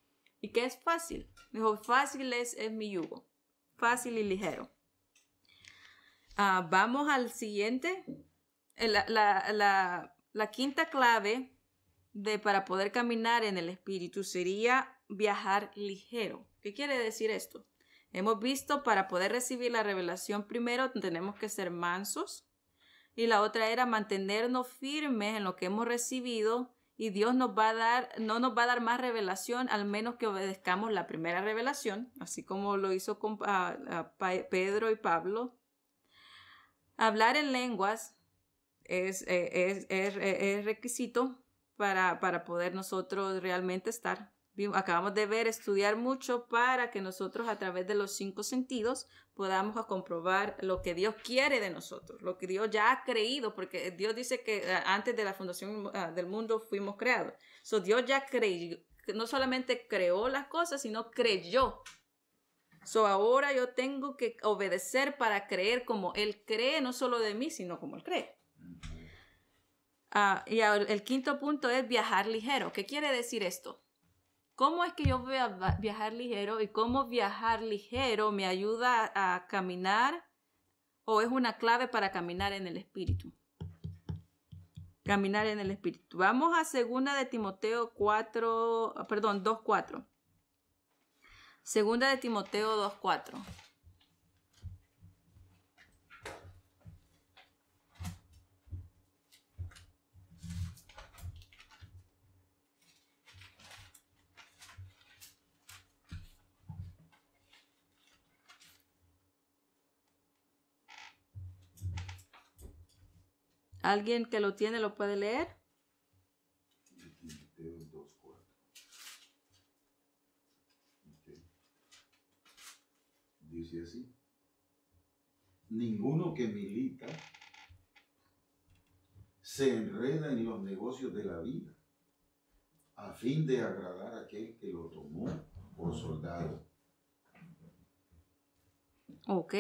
y que es fácil. Dijo, fácil es mi yugo. Fácil y ligero. Vamos al siguiente. La quinta clave para poder caminar en el Espíritu sería viajar ligero. ¿Qué quiere decir esto? Hemos visto, para poder recibir la revelación, primero tenemos que ser mansos, y la otra era mantenernos firmes en lo que hemos recibido, y Dios no nos va a dar más revelación al menos que obedezcamos la primera revelación, así como lo hizo con Pedro y Pablo. Hablar en lenguas es requisito para poder nosotros realmente estar. Acabamos de estudiar mucho para que nosotros a través de los 5 sentidos podamos comprobar lo que Dios quiere de nosotros, lo que Dios ya ha creído, porque Dios dice que antes de la fundación del mundo fuimos creados. Dios ya creyó, no solamente creó las cosas, sino creyó. Ahora yo tengo que obedecer para creer como Él cree, no solo de mí, sino como Él cree. Y el quinto punto es viajar ligero. ¿Qué quiere decir esto? ¿Cómo es que yo voy a viajar ligero y cómo viajar ligero me ayuda a caminar o es una clave para caminar en el Espíritu? Caminar en el Espíritu. Vamos a 2 de Timoteo 2:4. 2 de Timoteo 2:4. ¿Alguien que lo tiene lo puede leer? Timoteo 2:4. dice así: ninguno que milita se enreda en los negocios de la vida a fin de agradar a aquel que lo tomó por soldado. Ok.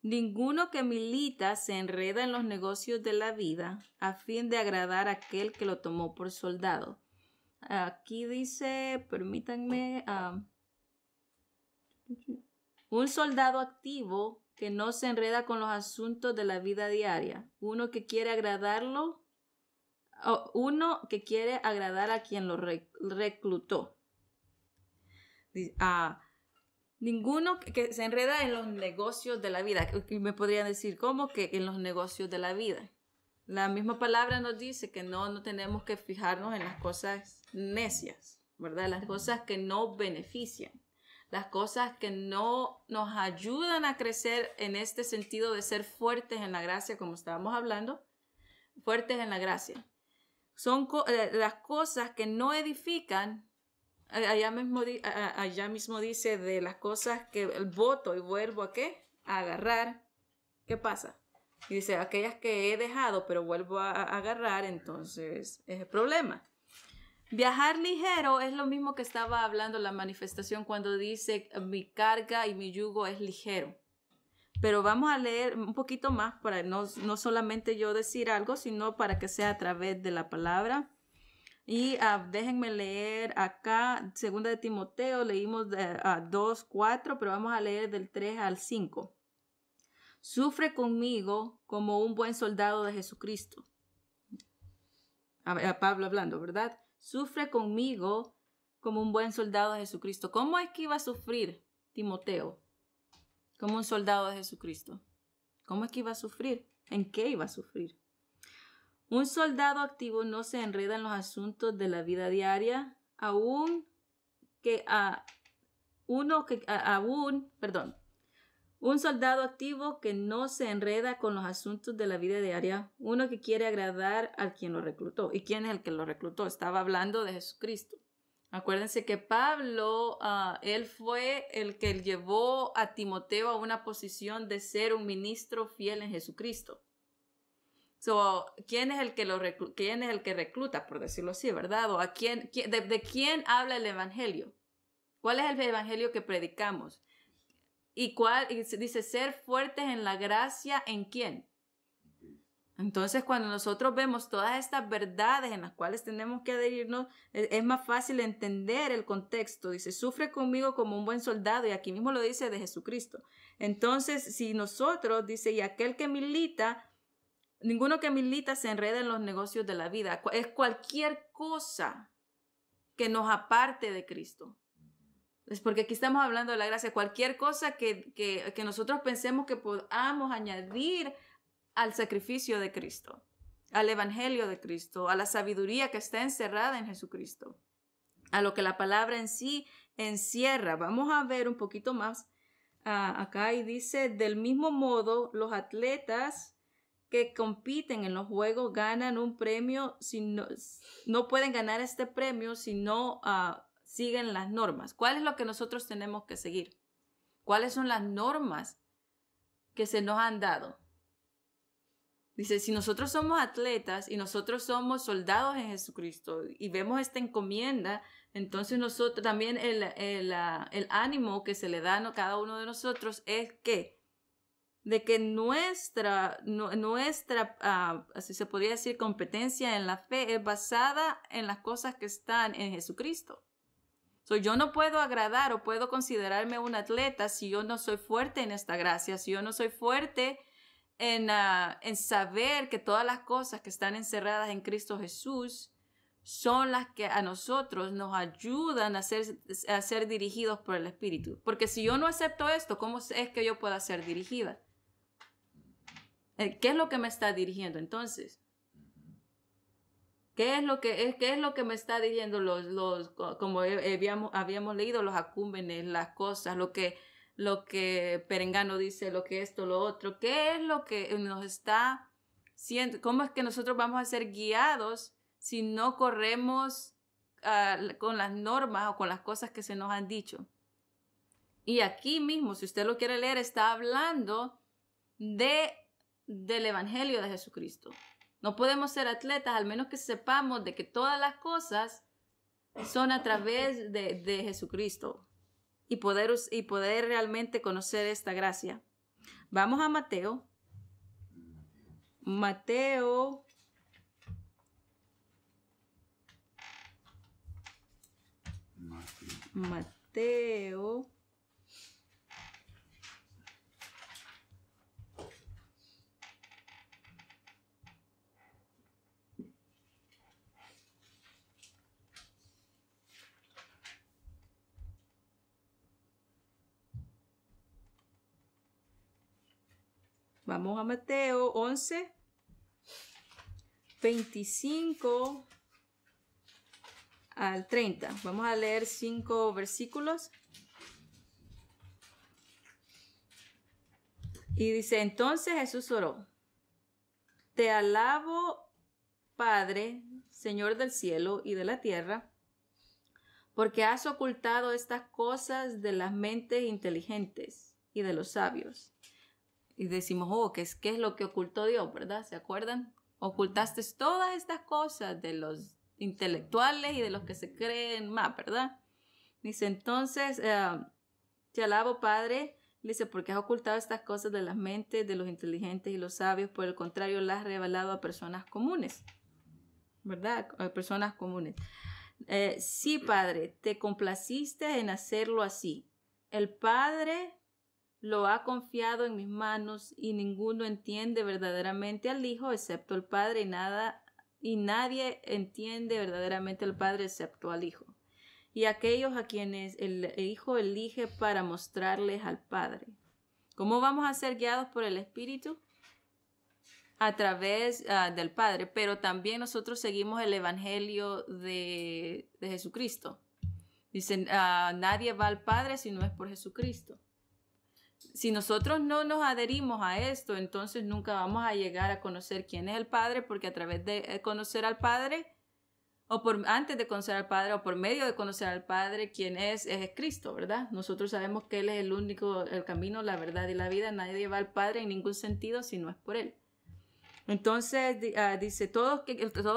Ninguno que milita se enreda en los negocios de la vida a fin de agradar a aquel que lo tomó por soldado. Aquí dice, permítanme, un soldado activo que no se enreda con los asuntos de la vida diaria. Uno que quiere agradarlo, uno que quiere agradar a quien lo reclutó. Ninguno que se enreda en los negocios de la vida. Y me podrían decir, ¿cómo que en los negocios de la vida? La misma palabra nos dice que no tenemos que fijarnos en las cosas necias, ¿verdad? Las cosas que no benefician, las cosas que no nos ayudan a crecer en este sentido de ser fuertes en la gracia, como estábamos hablando, fuertes en la gracia. Son las cosas que no edifican. Allá mismo dice de las cosas que el voto y vuelvo a ¿qué? A agarrar. ¿Qué pasa? Y dice, aquellas que he dejado pero vuelvo a agarrar, entonces es el problema. Viajar ligero es lo mismo que estaba hablando la manifestación cuando dice mi carga y mi yugo es ligero. Pero vamos a leer un poquito más para no solamente yo decir algo, sino para que sea a través de la palabra. Y déjenme leer acá, 2 de Timoteo, leímos 2:4, pero vamos a leer del 3 al 5. Sufre conmigo como un buen soldado de Jesucristo. A Pablo hablando, ¿verdad? Sufre conmigo como un buen soldado de Jesucristo. ¿Cómo es que iba a sufrir Timoteo como un soldado de Jesucristo? ¿Cómo es que iba a sufrir? ¿En qué iba a sufrir? Un soldado activo no se enreda en los asuntos de la vida diaria, un soldado activo que no se enreda con los asuntos de la vida diaria, uno que quiere agradar a quien lo reclutó. ¿Y quién es el que lo reclutó? Estaba hablando de Jesucristo. Acuérdense que Pablo, él fue el que llevó a Timoteo a una posición de ser un ministro fiel en Jesucristo. ¿Quién es el que recluta, por decirlo así, verdad? ¿O de quién habla el evangelio? ¿Cuál es el evangelio que predicamos? Y dice ser fuertes en la gracia, ¿en quién? Entonces, cuando nosotros vemos todas estas verdades en las cuales tenemos que adherirnos, es más fácil entender el contexto. Dice, sufre conmigo como un buen soldado, y aquí mismo lo dice de Jesucristo. Entonces, si nosotros, dice, y aquel que milita, ninguno que milita se enreda en los negocios de la vida. Es cualquier cosa que nos aparte de Cristo. Es porque aquí estamos hablando de la gracia. Cualquier cosa que nosotros pensemos que podamos añadir al sacrificio de Cristo, al evangelio de Cristo, a la sabiduría que está encerrada en Jesucristo, a lo que la palabra en sí encierra. Vamos a ver un poquito más acá y dice, del mismo modo, los atletas que compiten en los juegos ganan un premio, no pueden ganar este premio si no siguen las normas. ¿Cuál es lo que nosotros tenemos que seguir? ¿Cuáles son las normas que se nos han dado? Dice, si nosotros somos atletas y nosotros somos soldados en Jesucristo y vemos esta encomienda, entonces nosotros también el ánimo que se le da a cada uno de nosotros es de que nuestra así se podría decir, competencia en la fe es basada en las cosas que están en Jesucristo. Yo no puedo agradar o puedo considerarme un atleta si yo no soy fuerte en esta gracia, si yo no soy fuerte en saber que todas las cosas que están encerradas en Cristo Jesús son las que a nosotros nos ayudan a ser dirigidos por el Espíritu. Porque si yo no acepto esto, ¿cómo es que yo pueda ser dirigida? ¿Qué es lo que me está dirigiendo entonces? ¿Qué es lo que me está dirigiendo como habíamos leído, los acúmenes, las cosas, lo que Perengano dice, lo que esto, lo otro? ¿Qué es lo que nos está haciendo? ¿Cómo es que nosotros vamos a ser guiados si no corremos con las normas o con las cosas que se nos han dicho? Y aquí mismo, si usted lo quiere leer, está hablando del Evangelio de Jesucristo. No podemos ser atletas al menos que sepamos de que todas las cosas son a través de Jesucristo y poder realmente conocer esta gracia. Vamos a Mateo. Mateo. Mateo. Vamos a Mateo 11, 25 al 30. Vamos a leer 5 versículos. Y dice, entonces Jesús oró: Te alabo, Padre, Señor del cielo y de la tierra, porque has ocultado estas cosas de las mentes inteligentes y de los sabios. Y decimos, oh, ¿qué es lo que ocultó Dios, verdad? ¿Se acuerdan? Ocultaste todas estas cosas de los intelectuales y de los que se creen más, ¿verdad? Dice, entonces, te alabo, Padre. Dice, porque has ocultado estas cosas de las mentes de los inteligentes y los sabios. Por el contrario, las has revelado a personas comunes, ¿verdad? A personas comunes. Sí, Padre, te complaciste en hacerlo así. El Padre lo ha confiado en mis manos y ninguno entiende verdaderamente al Hijo excepto el Padre y nadie entiende verdaderamente al Padre excepto al Hijo. Y aquellos a quienes el Hijo elige para mostrarles al Padre. ¿Cómo vamos a ser guiados por el Espíritu? A través del Padre, pero también nosotros seguimos el Evangelio de Jesucristo. Dicen, nadie va al Padre si no es por Jesucristo. Si nosotros no nos adherimos a esto, entonces nunca vamos a llegar a conocer quién es el Padre, porque a través de conocer al Padre, antes de conocer al Padre, o por medio de conocer al Padre, quién es Cristo, ¿verdad? Nosotros sabemos que Él es el único, el camino, la verdad y la vida. Nadie va al Padre en ningún sentido si no es por Él. Entonces, dice, todos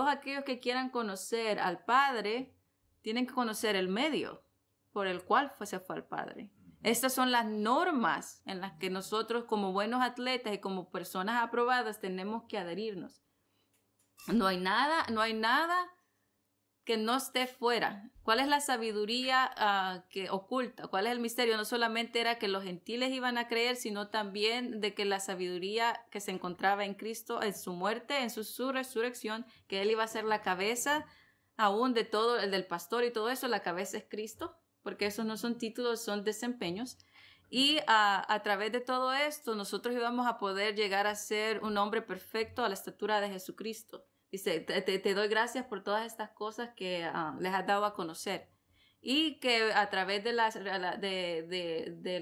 aquellos que quieran conocer al Padre, tienen que conocer el medio por el cual se fue al Padre. Estas son las normas en las que nosotros como buenos atletas y como personas aprobadas tenemos que adherirnos. No hay nada que no esté fuera. ¿Cuál es la sabiduría que oculta? ¿Cuál es el misterio? No solamente era que los gentiles iban a creer, sino también de que la sabiduría que se encontraba en Cristo, en su muerte, en su resurrección, que Él iba a ser la cabeza aún de todo, el del pastor y todo eso, la cabeza es Cristo. Porque esos no son títulos, son desempeños. Y a través de todo esto, nosotros íbamos a poder llegar a ser un hombre perfecto a la estatura de Jesucristo. Dice, te doy gracias por todas estas cosas que les has dado a conocer. Y que a través del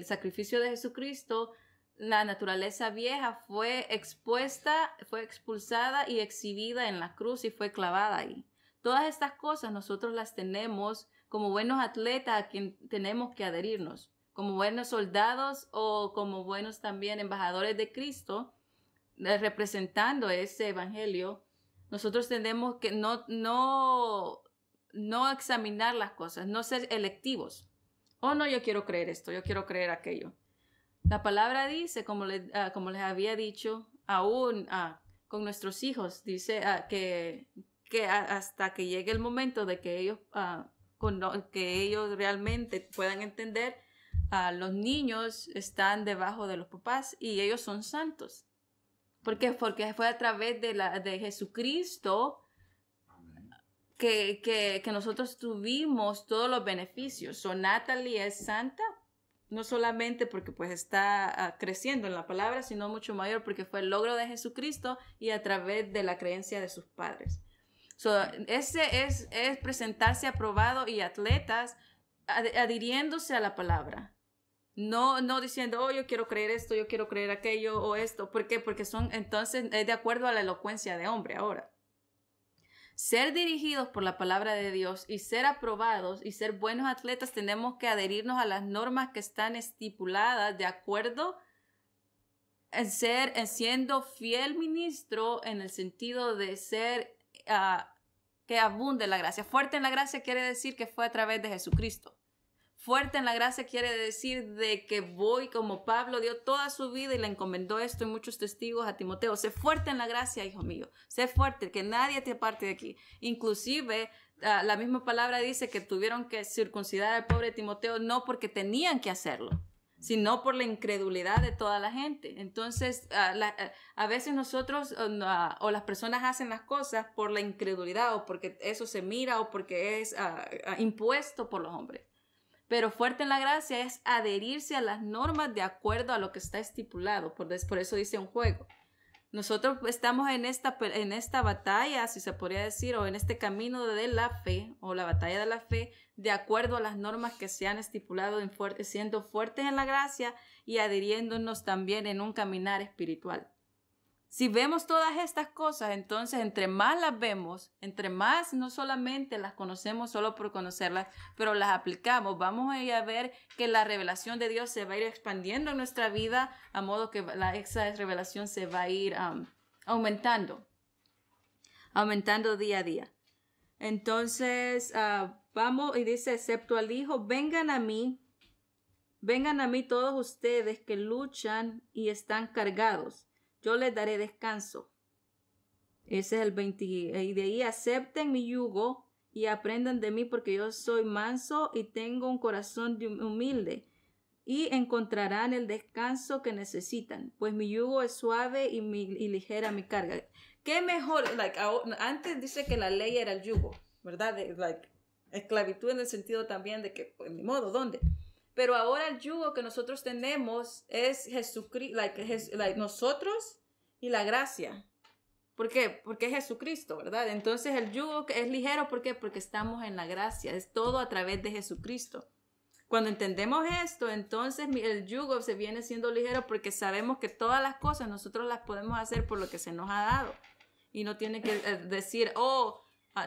sacrificio de Jesucristo, la naturaleza vieja fue expulsada y exhibida en la cruz y fue clavada ahí. Todas estas cosas nosotros las tenemos como buenos atletas a quien tenemos que adherirnos, como buenos soldados o como buenos también embajadores de Cristo, representando ese evangelio. Nosotros tenemos que no examinar las cosas, no ser electivos. Oh, no, yo quiero creer esto, yo quiero creer aquello. La palabra dice, como les había dicho, aún con nuestros hijos, dice que hasta que llegue el momento de que ellos realmente puedan entender, los niños están debajo de los papás y ellos son santos. ¿Por qué? Porque fue a través de Jesucristo que nosotros tuvimos todos los beneficios. So, Natalie es santa, no solamente porque pues está creciendo en la palabra, sino mucho mayor porque fue el logro de Jesucristo y a través de la creencia de sus padres. So, ese es presentarse aprobado y atletas adhiriéndose a la palabra. No diciendo, oh, yo quiero creer esto, yo quiero creer aquello o esto. ¿Por qué? Porque entonces es de acuerdo a la elocuencia de hombre ahora. ser dirigidos por la palabra de Dios y ser aprobados y ser buenos atletas, tenemos que adherirnos a las normas que están estipuladas de acuerdo en siendo fiel ministro, en el sentido de ser que abunde la gracia. Fuerte en la gracia quiere decir que fue a través de Jesucristo. Fuerte en la gracia quiere decir de que voy, como Pablo dio toda su vida y le encomendó esto y muchos testigos a Timoteo. Sé fuerte en la gracia, hijo mío. Sé fuerte, que nadie te aparte de aquí. Inclusive, la misma palabra dice que tuvieron que circuncidar al pobre Timoteo no porque tenían que hacerlo, sino por la incredulidad de toda la gente. Entonces, a veces nosotros o las personas hacen las cosas por la incredulidad o porque eso se mira o porque es impuesto por los hombres. Pero fuerte en la gracia es adherirse a las normas de acuerdo a lo que está estipulado. Por eso dice un juego. Nosotros estamos en esta batalla, si se podría decir, o en este camino de la fe, o la batalla de la fe, de acuerdo a las normas que se han estipulado, siendo fuertes en la gracia y adhiriéndonos también en un caminar espiritual. Si vemos todas estas cosas, entonces entre más las vemos, entre más no solamente las conocemos solo por conocerlas, pero las aplicamos, vamos a ir a ver que la revelación de Dios se va a ir expandiendo en nuestra vida, a modo que esa revelación se va a ir aumentando día a día. Entonces, vamos y dice, excepto al Hijo, vengan a mí todos ustedes que luchan y están cargados. Yo les daré descanso. Ese es el 20. Y de ahí acepten mi yugo y aprendan de mí porque yo soy manso y tengo un corazón humilde. Y encontrarán el descanso que necesitan. Pues mi yugo es suave y ligera mi carga. ¿Qué mejor? Antes dice que la ley era el yugo, ¿verdad? Esclavitud en el sentido también de que, pues, ni modo, ¿dónde? Pero ahora el yugo que nosotros tenemos es Jesucristo, nosotros y la gracia. ¿Por qué? Porque es Jesucristo, ¿verdad? Entonces el yugo es ligero, ¿por qué? Porque estamos en la gracia, es todo a través de Jesucristo. Cuando entendemos esto, entonces el yugo se viene siendo ligero porque sabemos que todas las cosas nosotros las podemos hacer por lo que se nos ha dado. Y no tiene que decir,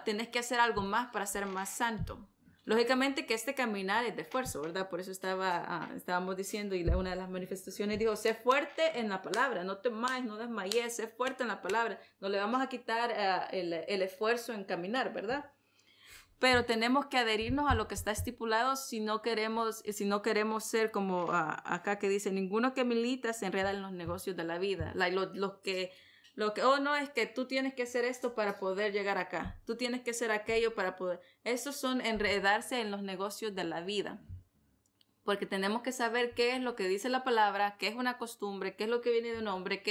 tenés que hacer algo más para ser más santo. Lógicamente que este caminar es de esfuerzo, ¿verdad? Por eso estábamos diciendo, y una de las manifestaciones dijo, sé fuerte en la palabra, no temáis, no desmayes, sé fuerte en la palabra. No le vamos a quitar el esfuerzo en caminar, ¿verdad? Pero tenemos que adherirnos a lo que está estipulado si no queremos ser como acá que dice, ninguno que milita se enreda en los negocios de la vida. No, es que tú tienes que hacer esto para poder llegar acá. Tú tienes que hacer aquello para poder. Esos son enredarse en los negocios de la vida. Porque tenemos que saber qué es lo que dice la palabra, qué es una costumbre, qué es lo que viene de un hombre,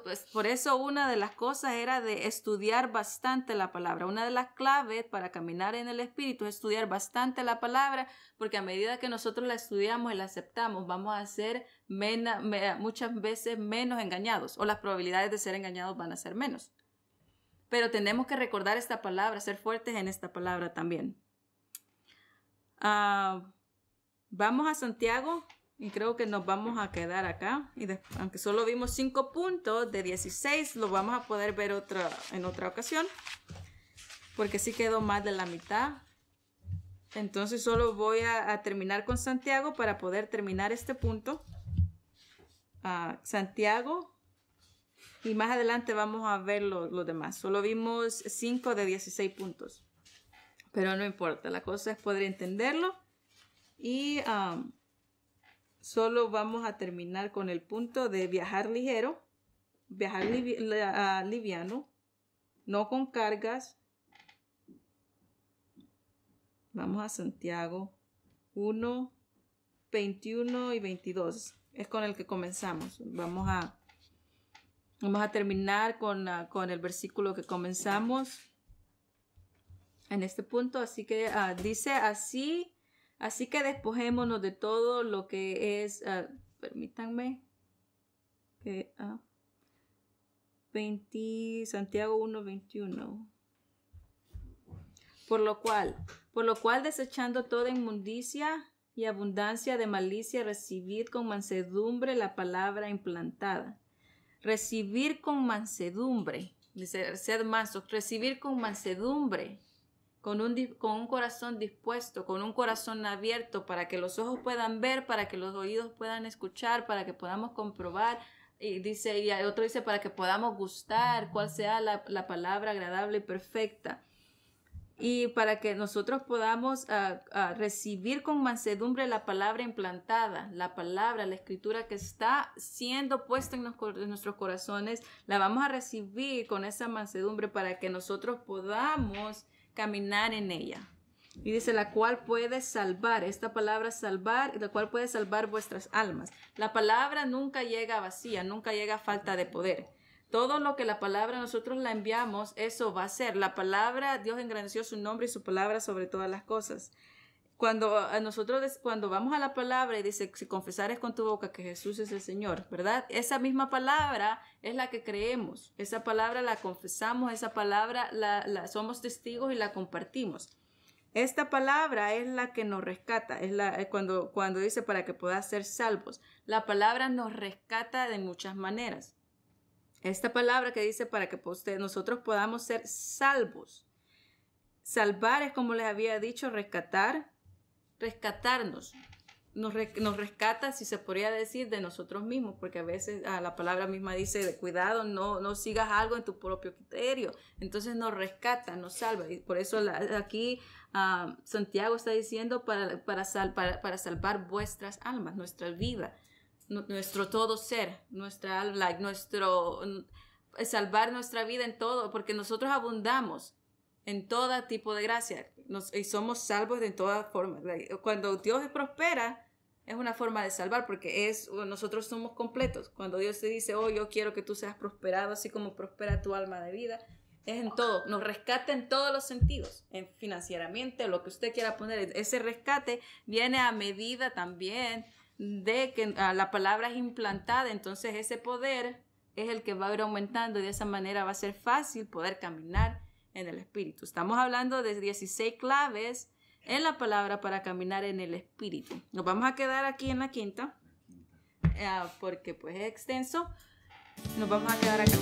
pues, por eso una de las cosas era de estudiar bastante la palabra. Una de las claves para caminar en el Espíritu es estudiar bastante la palabra, porque a medida que nosotros la estudiamos y la aceptamos, vamos a ser muchas veces menos engañados, o las probabilidades de ser engañados van a ser menos. Pero tenemos que recordar esta palabra, ser fuertes en esta palabra también. Vamos a Santiago. Y creo que nos vamos a quedar acá. Y aunque solo vimos 5 puntos de 16, lo vamos a poder ver en otra ocasión. Porque sí quedó más de la mitad. Entonces solo voy a terminar con Santiago para poder terminar este punto. Santiago. Y más adelante vamos a ver los demás. Solo vimos 5 de 16 puntos. Pero no importa. La cosa es poder entenderlo. Y solo vamos a terminar con el punto de viajar ligero, viajar liviano, no con cargas. Vamos a Santiago 1, 21 y 22. Es con el que comenzamos. Vamos a terminar con el versículo que comenzamos en este punto. Así que dice así. Así que despojémonos de todo lo que es, permítanme, que Santiago 1:21. Por lo cual desechando toda inmundicia y abundancia de malicia, recibid con mansedumbre la palabra implantada. Recibir con mansedumbre. Dice, sed mansos, recibir con mansedumbre, con un corazón dispuesto, con un corazón abierto, para que los ojos puedan ver, para que los oídos puedan escuchar, para que podamos comprobar. Y otro dice, para que podamos gustar cuál sea la palabra agradable y perfecta. Y para que nosotros podamos recibir con mansedumbre la palabra implantada, la palabra, la escritura que está siendo puesta en nuestros corazones, la vamos a recibir con esa mansedumbre para que nosotros podamos caminar en ella. Y dice, la cual puede salvar, esta palabra salvar, la cual puede salvar vuestras almas. La palabra nunca llega vacía, nunca llega a falta de poder. Todo lo que la palabra nosotros la enviamos, eso va a ser. La palabra, Dios engrandeció su nombre y su palabra sobre todas las cosas. Cuando vamos a la palabra y dice, si confesares con tu boca que Jesús es el Señor, ¿verdad? Esa misma palabra es la que creemos. Esa palabra la confesamos, esa palabra somos testigos y la compartimos. Esta palabra es la que nos rescata, cuando dice para que puedas ser salvos. La palabra nos rescata de muchas maneras. Esta palabra que dice para que nosotros podamos ser salvos. Salvar es, como les había dicho, rescatarnos. Nos rescata, si se podría decir, de nosotros mismos, porque a veces la palabra misma dice, de cuidado, no sigas algo en tu propio criterio. Entonces nos rescata, nos salva. Y por eso aquí Santiago está diciendo para salvar vuestras almas, nuestra vida, nuestro todo ser, nuestra alma, salvar nuestra vida en todo, porque nosotros abundamos en todo tipo de gracia y somos salvos de todas formas. Cuando Dios prospera, es una forma de salvar, porque nosotros somos completos. Cuando Dios te dice, oh, yo quiero que tú seas prosperado, así como prospera tu alma de vida, es en todo, nos rescata en todos los sentidos, financieramente, lo que usted quiera poner. Ese rescate viene a medida también de que la palabra es implantada, entonces ese poder es el que va a ir aumentando y de esa manera va a ser fácil poder caminar en el Espíritu. Estamos hablando de 16 claves en la palabra para caminar en el Espíritu. Nos vamos a quedar aquí en la quinta, porque pues es extenso. Nos vamos a quedar acá.